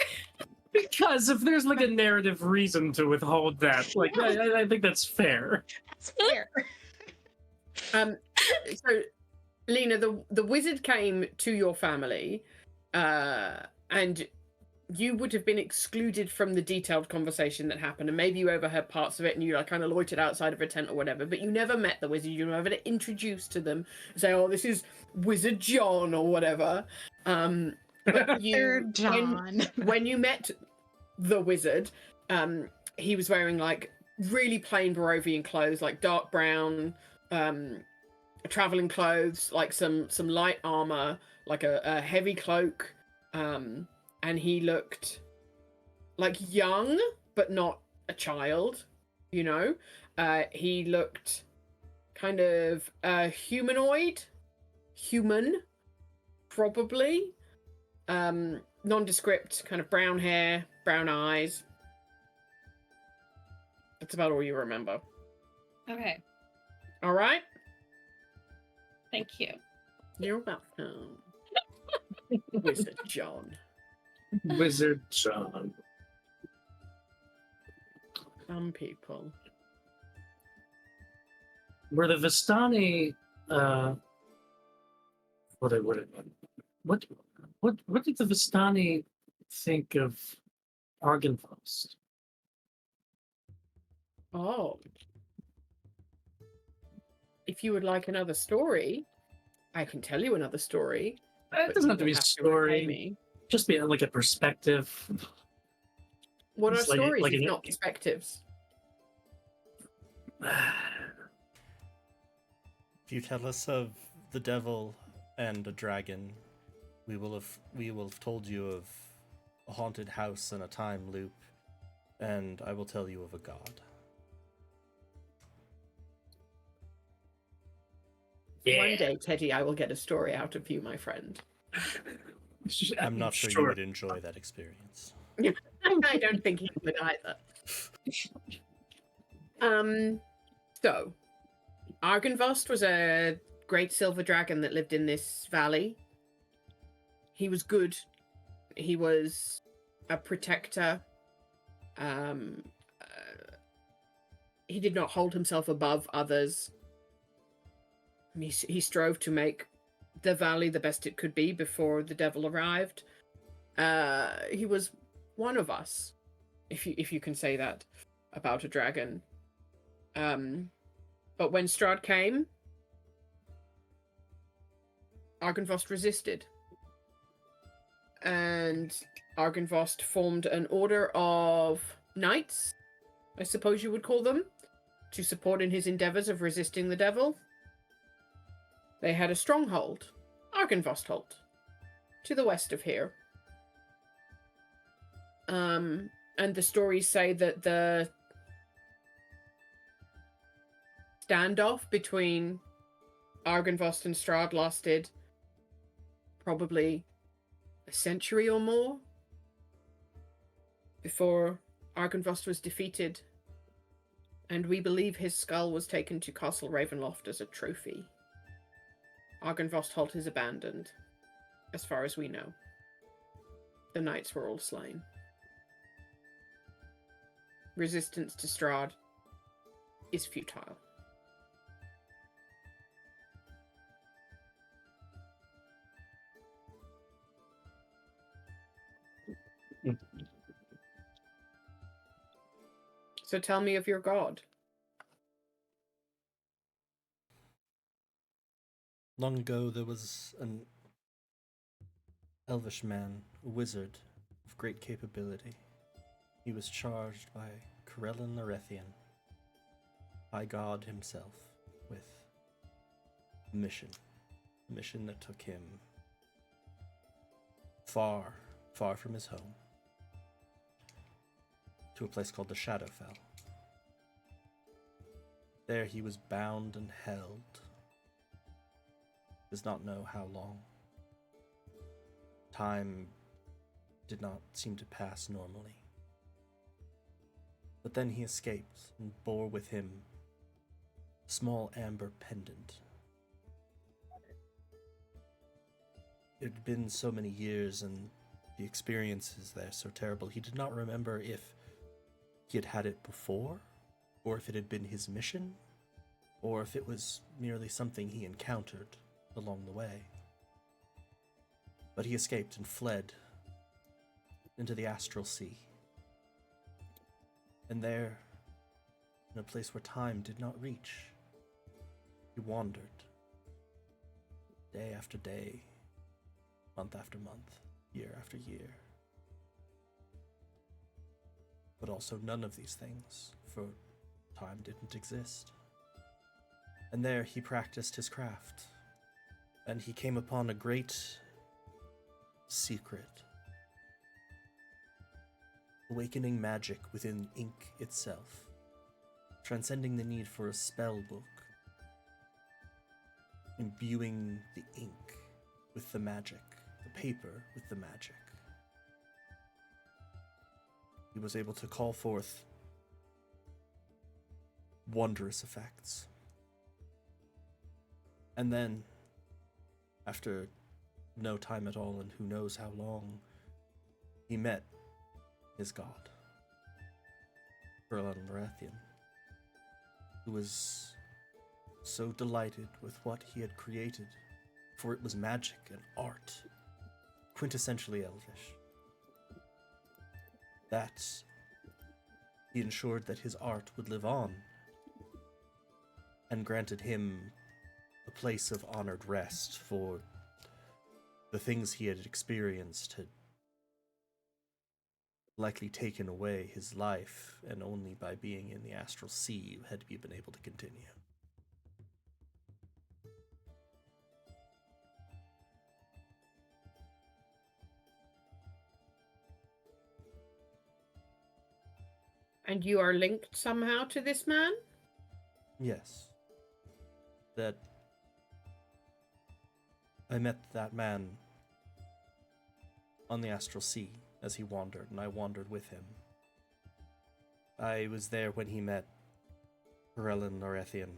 Because if there's like a narrative reason to withhold that, like I think that's fair. That's fair. So, Lena, the wizard came to your family, and you would have been excluded from the detailed conversation that happened, and maybe you overheard parts of it, and you like kind of loitered outside of a tent or whatever. But you never met the wizard. You were never introduced to them. Say, "Oh, this is Wizard John" or whatever. But John. When you met the wizard, he was wearing like really plain Barovian clothes, like dark brown, traveling clothes, like some light armor, like a heavy cloak, and he looked like young but not a child, you know. He looked kind of humanoid, human, probably. Nondescript, kind of brown hair, brown eyes. That's about all you remember. Okay, All right? thank you. You're welcome. Wizard John. Wizard John. Some people. Were the Vistani what did the Vistani think of Argynvost? Oh. If you would like another story, I can tell you another story. It doesn't have to be a repay story. me. Just be like a perspective. What are It's like- stories like if an- not perspectives? If you tell us of the devil and a dragon, we will have told you of a haunted house and a time loop, and I will tell you of a god. One day, Teddy, I will get a story out of you, my friend. I'm not sure you Sure. would enjoy that experience. I don't think he would either. So, Argynvost was a great silver dragon that lived in this valley. He was good. He was a protector. He did not hold himself above others. He strove to make the valley the best it could be before the devil arrived. He was one of us, if you can say that about a dragon. But when Strahd came, Argynvost resisted. And Argynvost formed an order of knights, I suppose you would call them, to support in his endeavors of resisting the devil. They had a stronghold, Argynvostholt, to the west of here. And the stories say that the standoff between Argynvost and Strahd lasted probably a century or more before Argynvost was defeated, and we believe his skull was taken to Castle Ravenloft as a trophy. Argynvostholt is abandoned, as far as we know. The knights were all slain. Resistance to Strahd is futile. So tell me of your god. Long ago, there was an elvish man, a wizard of great capability. He was charged by Corellin Narethian, by God himself, with a mission that took him far, far from his home, to a place called the Shadowfell. There he was bound and held. Does not know how long. Time did not seem to pass normally. But then he escaped and bore with him a small amber pendant. It had been so many years and the experiences there so terrible, he did not remember if he had had it before, or if it had been his mission, or if it was merely something he encountered along the way. But he escaped and fled into the astral sea. And there, in a place where time did not reach, he wandered, day after day, month after month, year after year. But also none of these things, for time didn't exist. And there he practiced his craft, and he came upon a great secret, awakening magic within ink itself, transcending the need for a spell book, imbuing the ink with the magic, the paper with the magic. He was able to call forth wondrous effects. And then, after no time at all and who knows how long, he met his god, Corellin Narethian, who was so delighted with what he had created, for it was magic and art, quintessentially elvish, that he ensured that his art would live on, and granted him a place of honored rest, for the things he had experienced had likely taken away his life, and only by being in the astral sea had he been able to continue. And you are linked somehow to this man? Yes. That I met that man on the Astral Sea as he wandered, and I wandered with him. I was there when he met Corellin Norethian,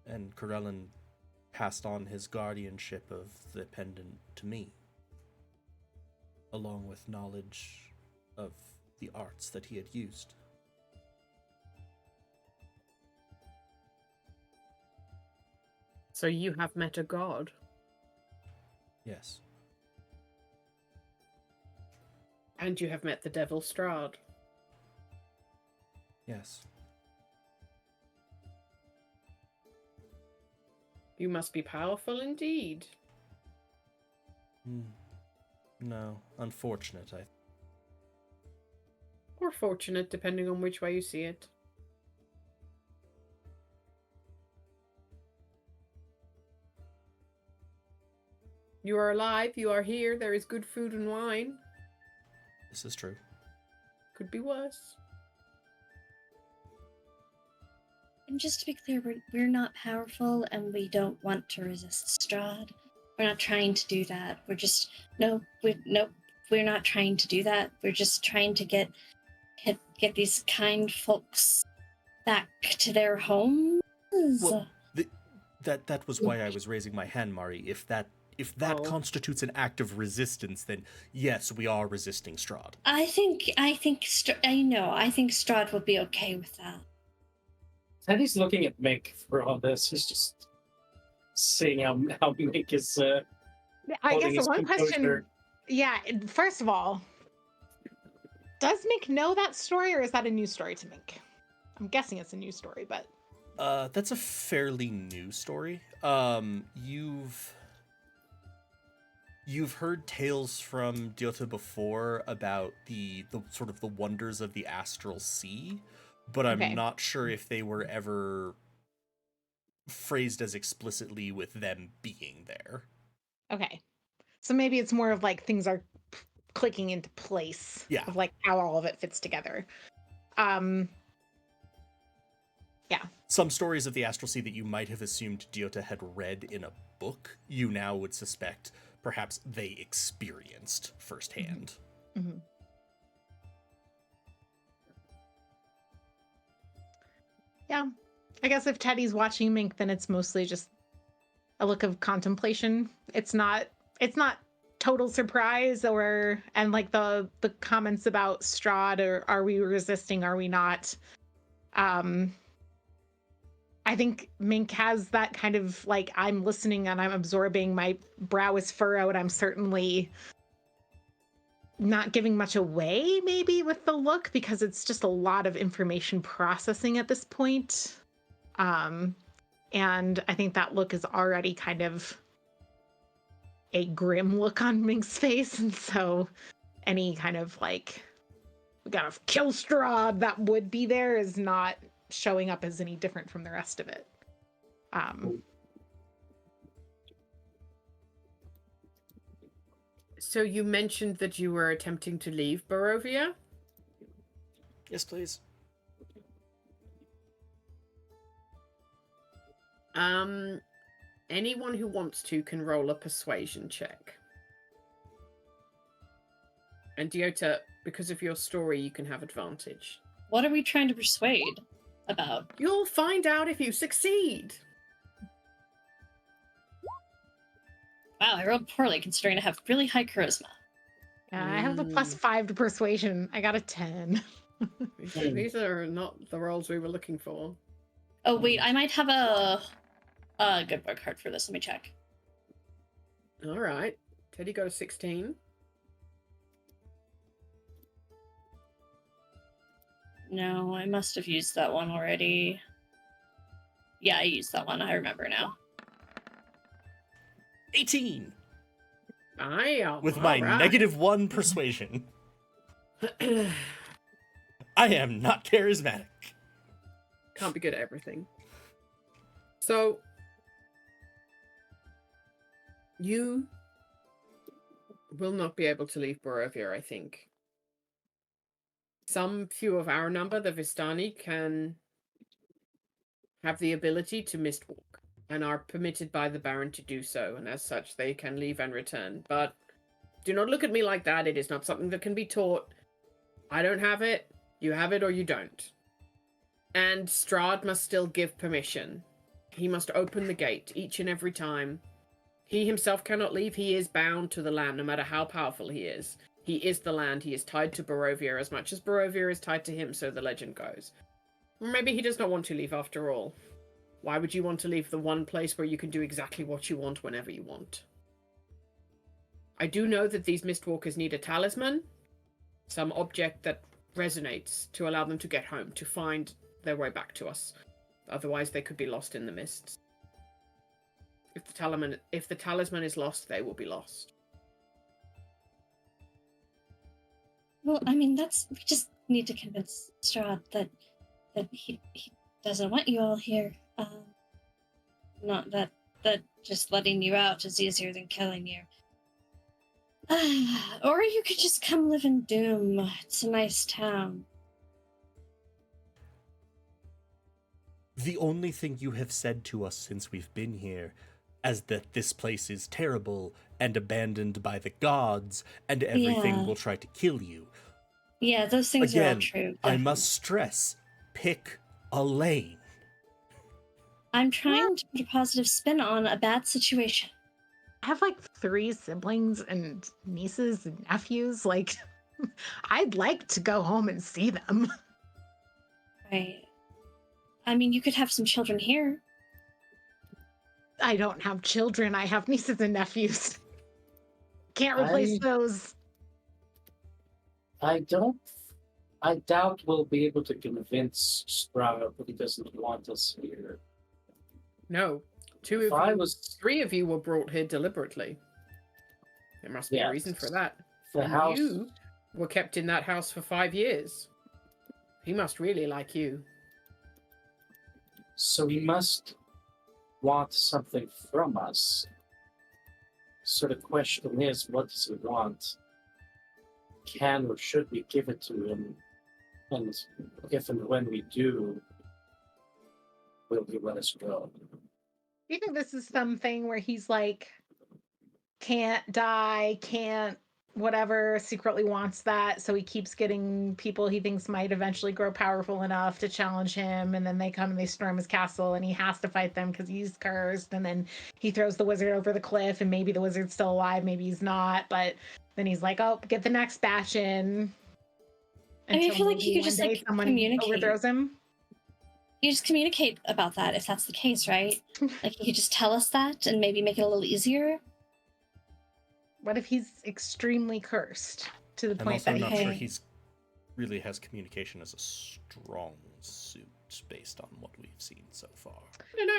and Corellin passed on his guardianship of the pendant to me, along with knowledge of the arts that he had used. So you have met a god? Yes. And you have met the devil Strahd? Yes. You must be powerful indeed. No, unfortunate, Or fortunate, depending on which way you see it. You are alive, you are here, there is good food and wine. This is true. Could be worse. And just to be clear, we're not powerful and we don't want to resist Strahd. We're not trying to do that. We're just we're not trying to do that. We're just trying to get these kind folks back to their homes. Well, that was why I was raising my hand, Mari. If that constitutes an act of resistance, then yes, we are resisting Strahd. I think Strahd will be okay with that. Teddy's looking at Mick for all this. He's just seeing how Mick is. I guess the his one question, composure. yeah. First of all, does Mick know that story, or is that a new story to Mick? I'm guessing it's a new story, but That's a fairly new story. You've heard tales from Dyota before about the sort of the wonders of the astral sea, but I'm Okay. not sure if they were ever phrased as explicitly with them being there. okay. So maybe it's more of like things are clicking into place. Yeah. Of like how all of it fits together. Yeah. Some stories of the astral sea that you might have assumed Dyota had read in a book, you now would suspect perhaps they experienced firsthand. Mm-hmm. Yeah. I guess if Teddy's watching Mink, then it's mostly just a look of contemplation. It's not total surprise and like the comments about Strahd, or are we resisting, are we not? I think Mink has that kind of like, I'm listening and I'm absorbing, my brow is furrowed, I'm certainly not giving much away maybe with the look, because it's just a lot of information processing at this point. And I think that look is already kind of a grim look on Mink's face, and so any kind of like, we gotta kill Strahd that would be there is not showing up as any different from the rest of it. So you mentioned that you were attempting to leave Barovia? Yes, please. Anyone who wants to can roll a persuasion check. And Dyota, because of your story, you can have advantage. What are we trying to persuade about? You'll find out if you succeed. Wow, I rolled poorly considering I have really high charisma. I have a +5 to persuasion. I got a 10. These are not the rolls we were looking for. Oh wait, I might have a good book card for this. Let me check. All right. Teddy got a 16. No, I must have used that one already. Yeah, I used that one. I remember now. 18! With All my right. -1 persuasion. I am not charismatic. Can't be good at everything. So, you will not be able to leave Barovia, I think. some few of our number, the Vistani, can have the ability to mistwalk and are permitted by the Baron to do so, and as such they can leave and return. But do not look at me like that. It is not something that can be taught. I don't have it. You have it or you don't. And Strahd must still give permission. He must open the gate each and every time. He himself cannot leave. He is bound to the land, no matter how powerful he is. He is the land. He is tied to Barovia as much as Barovia is tied to him, so the legend goes. Maybe he does not want to leave after all. Why would you want to leave the one place where you can do exactly what you want whenever you want? I do know that these Mistwalkers need a talisman, some object that resonates to allow them to get home, to find their way back to us. Otherwise, they could be lost in the mists. If the talisman is lost, they will be lost. Well, I mean, we just need to convince Strahd that he doesn't want you all here. Not that just letting you out is easier than killing you. Or you could just come live in Doom. It's a nice town. The only thing you have said to us since we've been here is that this place is terrible and abandoned by the gods, and everything will try to kill you. Yeah, those things are all Again, true. I must stress, pick a lane. I'm trying to put a positive spin on a bad situation. I have like 3 siblings and nieces and nephews. Like, I'd like to go home and see them. Right. I mean, you could have some children here. I don't have children. I have nieces and nephews. Can't replace those. I doubt we'll be able to convince Strahd that he doesn't want us here. No. 3 of you were brought here deliberately. There must be a reason for that. You were kept in that house for 5 years. He must really like you. So he must want something from us. So the question is, what does he want? Can or should we give it to him? And if and when we do, will he let us go? Do you think this is something where he's like, can't die, can't whatever, secretly wants that, so he keeps getting people he thinks might eventually grow powerful enough to challenge him, and then they come and they storm his castle and he has to fight them because he's cursed, and then he throws the wizard over the cliff, and maybe the wizard's still alive, maybe he's not, but then he's like, oh, get the next batch in. I mean, I feel like he could just like communicate. Overthrows him. You just communicate about that if that's the case, right? Like you could just tell us that and maybe make it a little easier. What if he's extremely cursed to the I'm point also that not sure he's really has communication as a strong suit based on what we've seen so far.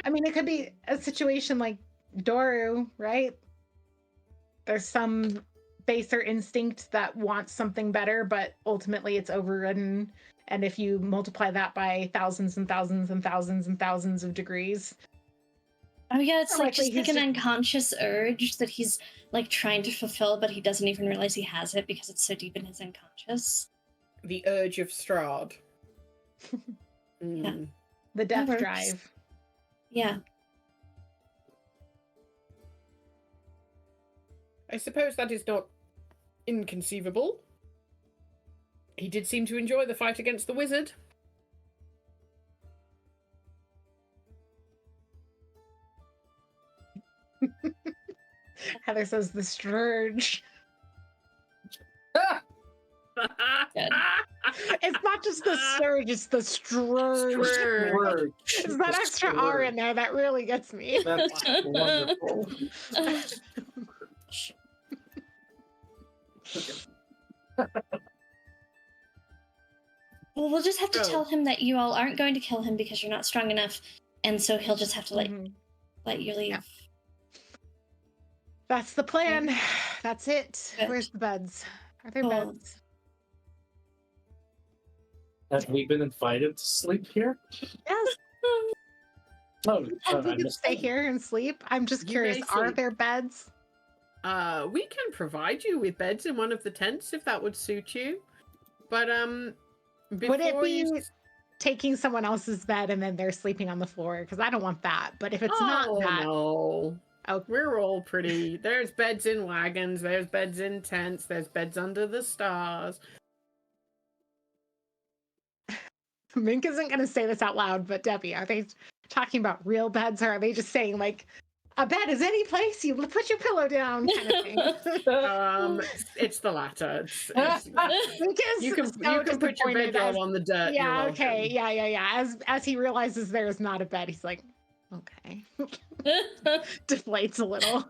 I mean, it could be a situation like Doru, right? There's some baser instinct that wants something better, but ultimately it's overridden. And if you multiply that by thousands and thousands and thousands and thousands of degrees. Oh yeah, it's like just like an unconscious urge that he's like trying to fulfill, but he doesn't even realize he has it because it's so deep in his unconscious. The urge of Strahd. Yeah. The death drive. Yeah. I suppose that is not inconceivable. He did seem to enjoy the fight against the wizard. Heather says the Scourge. It's not just the Scourge, it's the Scourge. There's that extra R in there that really gets me. That's wonderful. Well, we'll just have to tell him that you all aren't going to kill him because you're not strong enough, and so he'll just have to let you leave. Yeah. That's the plan. That's it. Good. Where's the beds? Are there beds? Have we been invited to sleep here? Yes. No, We can stay here and sleep. I'm just curious. Are there beds? We can provide you with beds in one of the tents if that would suit you. But Would it before be you... taking someone else's bed and then they're sleeping on the floor? Because I don't want that. But if it's not that, no. oh, We're all pretty. There's beds in wagons, there's beds in tents, there's beds under the stars. Mink isn't going to say this out loud, but Debbie, are they talking about real beds, or are they just saying like a bed is any place you put your pillow down kind of thing? It's the latter. Mink is You can put your disappointed bedroll as- on the dirt. Yeah, you're welcome. okay, yeah. As he realizes there is not a bed, he's like, okay, deflates a little.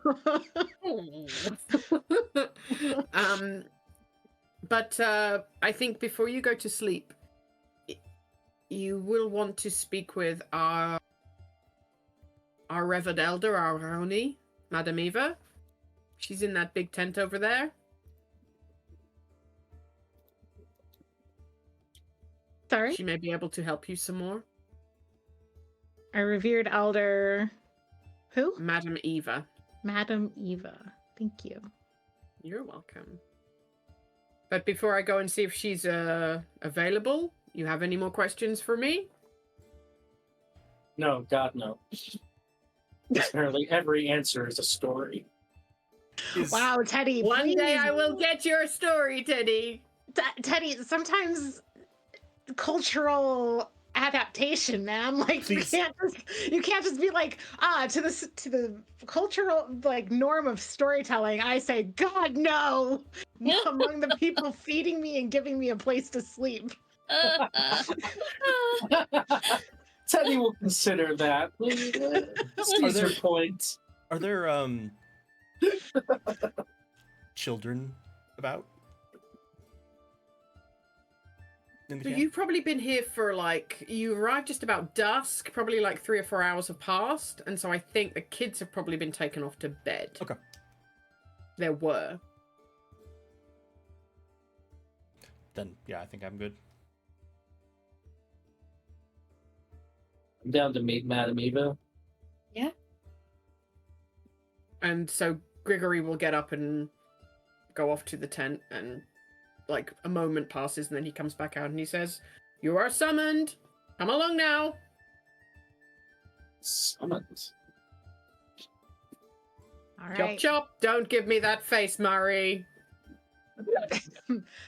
But I think before you go to sleep, you will want to speak with our revered elder, our Roni, Madame Eva. She's in that big tent over there. Sorry, She may be able to help you some more. our revered elder, who? Madame Eva. Madam Eva. Thank you. You're welcome. But before I go and see if she's available, you have any more questions for me? No, God, no. Apparently, every answer is a story. Wow, Teddy. One day please. I will get your story, Teddy. Teddy, sometimes cultural adaptation, man. Like you can't just be like, to the cultural like norm of storytelling, I say, God no, among the people feeding me and giving me a place to sleep. Teddy will consider that. Sees your point. Are there children about? In the So camp? you've probably been here for you arrived just about dusk, probably like 3 or 4 hours have passed, and so I think the kids have probably been taken off to bed. Okay. There were. Then yeah, I think I'm good. I'm down to meet Madame Eva. And so Grigory will get up and go off to the tent, and like a moment passes, and then he comes back out and he says, "You are summoned. Come along now." Summoned. All Chop right. chop. Don't give me that face, Murray.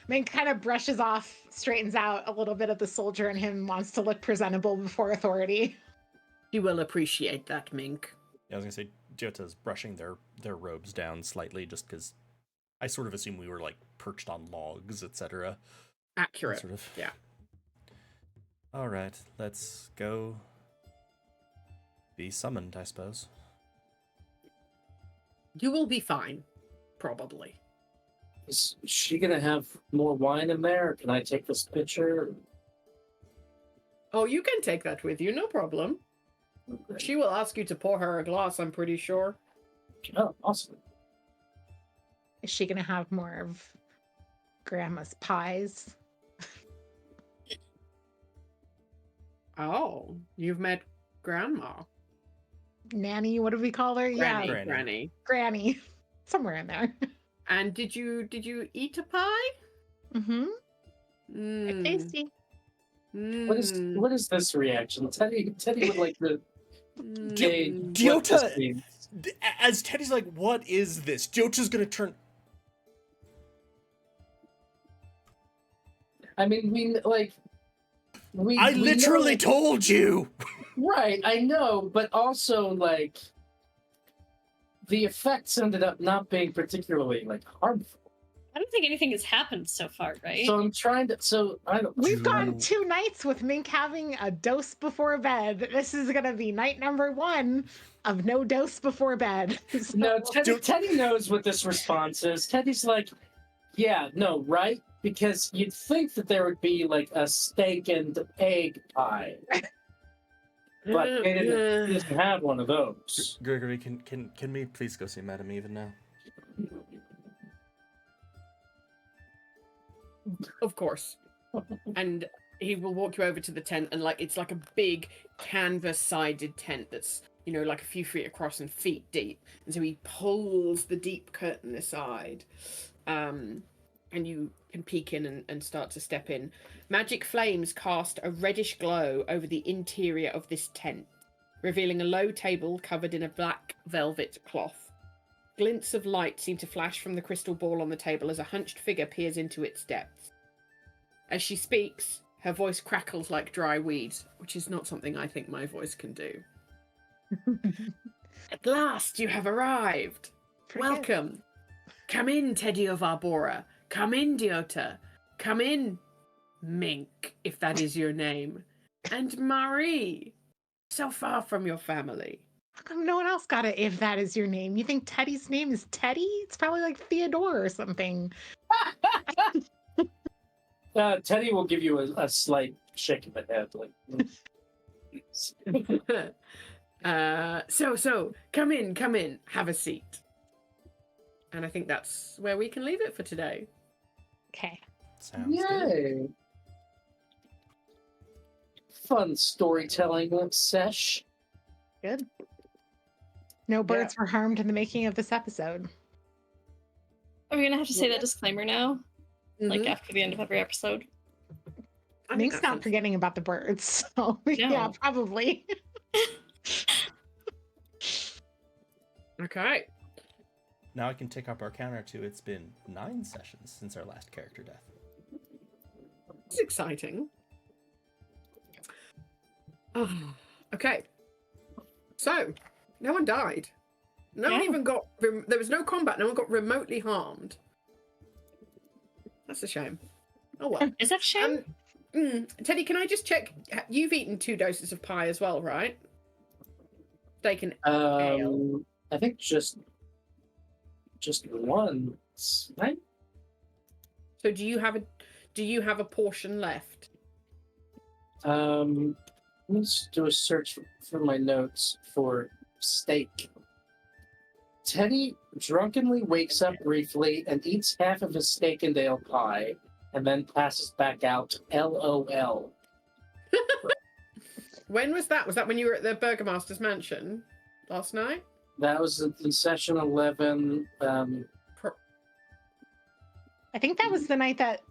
Mink kind of brushes off, straightens out a little bit of the soldier in him, wants to look presentable before authority. You will appreciate that, Mink. Yeah, I was gonna say Jota's brushing their robes down slightly, just because I sort of assume we were like perched on logs, etc. Accurate. Sort of. Yeah. All right, let's go. Be summoned, I suppose. You will be fine, probably. Is she gonna have more wine in there? Or can I take this pitcher? Oh, you can take that with you, no problem. She will ask you to pour her a glass, I'm pretty sure. Oh, awesome. Is she gonna have more of Grandma's pies? Oh, you've met Grandma. Nanny, what do we call her? Granny. Yeah, Granny. Granny. Somewhere in there. And did you eat a pie? Mm-hmm. Mm. Tasty. What is this reaction? Teddy would like to gauge what Diota- this means. As Teddy's like, what is this? Jota's gonna turn. I mean, we I we literally know- told you. Right, I know, but also like the effects ended up not being particularly harmful. I don't think anything has happened so far, right? So I'm trying to. So I don't. We've gone 2 nights with Mink having a dose before bed. This is gonna be night number 1 of no dose before bed. So- No, Teddy knows what this response is. Teddy's like, yeah, no, right? Because you'd think that there would be like a steak and egg pie, but they didn't have one of those. Gregory, can we please go see Madame Eva now? Of course. And he will walk you over to the tent, and it's like a big canvas-sided tent that's, like a few feet across and feet deep. And so he pulls the deep curtain aside. and you can peek in and start to step in. Magic flames cast a reddish glow over the interior of this tent, revealing a low table covered in a black velvet cloth. Glints of light seem to flash from the crystal ball on the table as a hunched figure peers into its depths. As she speaks, her voice crackles like dry weeds, which is not something I think my voice can do. At last you have arrived. Welcome. Come in, Teddy of Arbora. Come in, Diota. Come in, Mink, if that is your name. And Marie. So far from your family. How come no one else got it if that is your name? You think Teddy's name is Teddy? It's probably like Theodore or something. Teddy will give you a slight shake of the head, like. So, come in, have a seat. And I think that's where we can leave it for today. Okay. Sounds good. Yay! Fun storytelling sesh. Good. No birds were harmed in the making of this episode. Are we gonna have to say that disclaimer now? Like Mhm. after the end of every episode? I think Mink's that not sounds- forgetting about the birds, so yeah, probably. Okay. Now I can take up our counter to it's been 9 sessions since our last character death. It's exciting. Oh, okay. So, no one died. No one Yeah. even got... There was no combat. No one got remotely harmed. That's a shame. Oh, well. Is that shame? Teddy, can I just check? You've eaten 2 doses of pie as well, right? Steak and ale. I think just one, right? So do you have a portion left? Let's do a search for my notes for steak. Teddy drunkenly wakes up briefly and eats half of his steak and ale pie, and then passes back out. LOL. When was that? Was that when you were at the Burgomaster's mansion last night? That was in session 11. I think that was the night that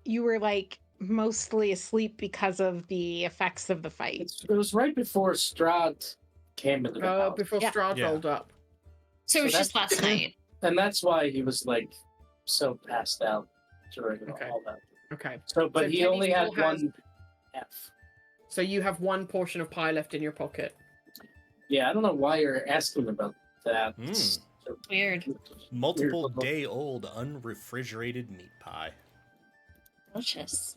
you were like mostly asleep because of the effects of the fight. It was right before Strahd came into the house. Before Yeah. Strahd Yeah. rolled up. So it was So just last night. And that's why he was like so passed out during Okay. all that. Okay. So, but So he Teddy only had still has- one F. So you have 1 portion of pie left in your pocket. Yeah, I don't know why you're asking about that. Hmm. It's so Weird. Multiple Weird. day old unrefrigerated meat pie. Delicious.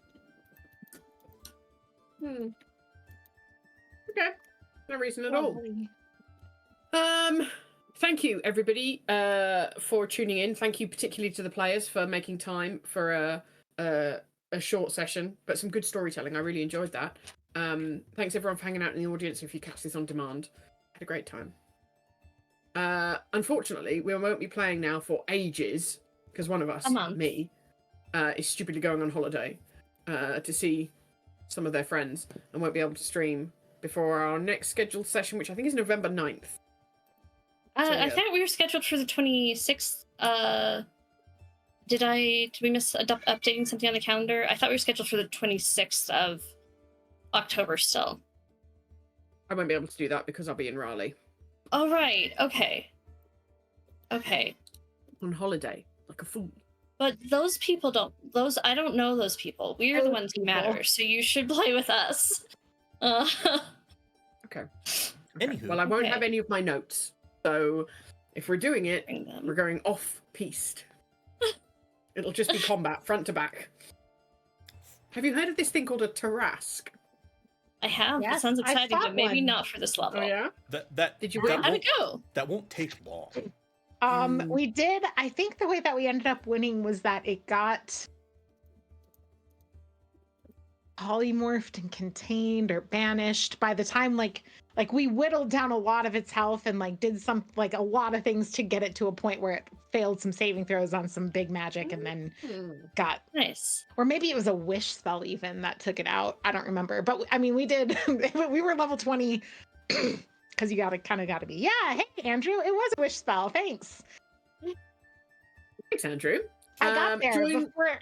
Okay. No reason at all. Lovely. Thank you everybody for tuning in. Thank you particularly to the players for making time for a short session, but some good storytelling. I really enjoyed that. Thanks everyone for hanging out in the audience if you catch this on demand. Had a great time. Unfortunately, we won't be playing now for ages because one of us, A month. me, is stupidly going on holiday to see some of their friends and won't be able to stream before our next scheduled session, which I think is November 9th. So, I yeah. thought we were scheduled for the 26th. Did we miss updating something on the calendar? I thought we were scheduled for the 26th of October still. I won't be able to do that because I'll be in Raleigh Oh, right. Okay. Okay. on holiday, like a fool. But those people I don't know those people. We're the Those ones who people. matter, so you should play with us. Okay. Anywho. Well, I won't Okay. have any of my notes, so if we're doing it, Bring them. we're going off-piste. It'll just be combat, front to back. Have you heard of this thing called a Tarrasque? I have. Yes, That sounds I exciting, fought but maybe one. not for this level. Oh yeah. That Did you that win? How'd won't, it go? that won't take long. We did. I think the way that we ended up winning was that it got polymorphed and contained or banished by the time like we whittled down a lot of its health and like did some like a lot of things to get it to a point where it failed some saving throws on some big magic and then got, Nice. or maybe it was a wish spell even that took it out. I don't remember, but I mean we did. We were level 20 because you gotta be. Yeah, hey Andrew, it was a wish spell. Thanks. Thanks, Andrew. I got there join- before.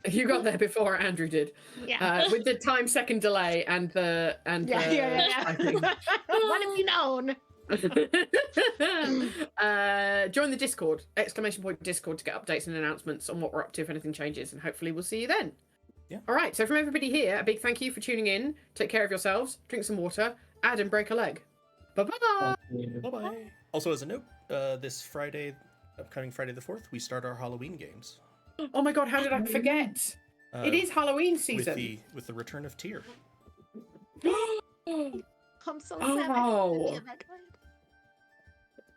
You got there before Andrew did. Yeah. With the time second delay and the Yeah. typing. What have you known? Join the Discord, !Discord, to get updates and announcements on what we're up to if anything changes, and hopefully we'll see you then. Yeah. All right, so from everybody here, a big thank you for tuning in. Take care of yourselves, drink some water, add and break a leg. Bye-bye. Bye-bye. Also, as a note, this Friday, upcoming Friday the 4th, we start our Halloween games. Oh my god, how did I forget? It is Halloween season. With the return of Tyr. I'm so sad. Oh.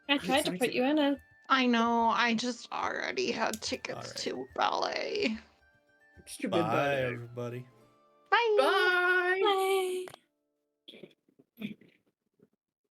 I tried to put you in it. I know. I just already had tickets Alright. to ballet. Stupid Bye, bird. everybody. Bye. Bye.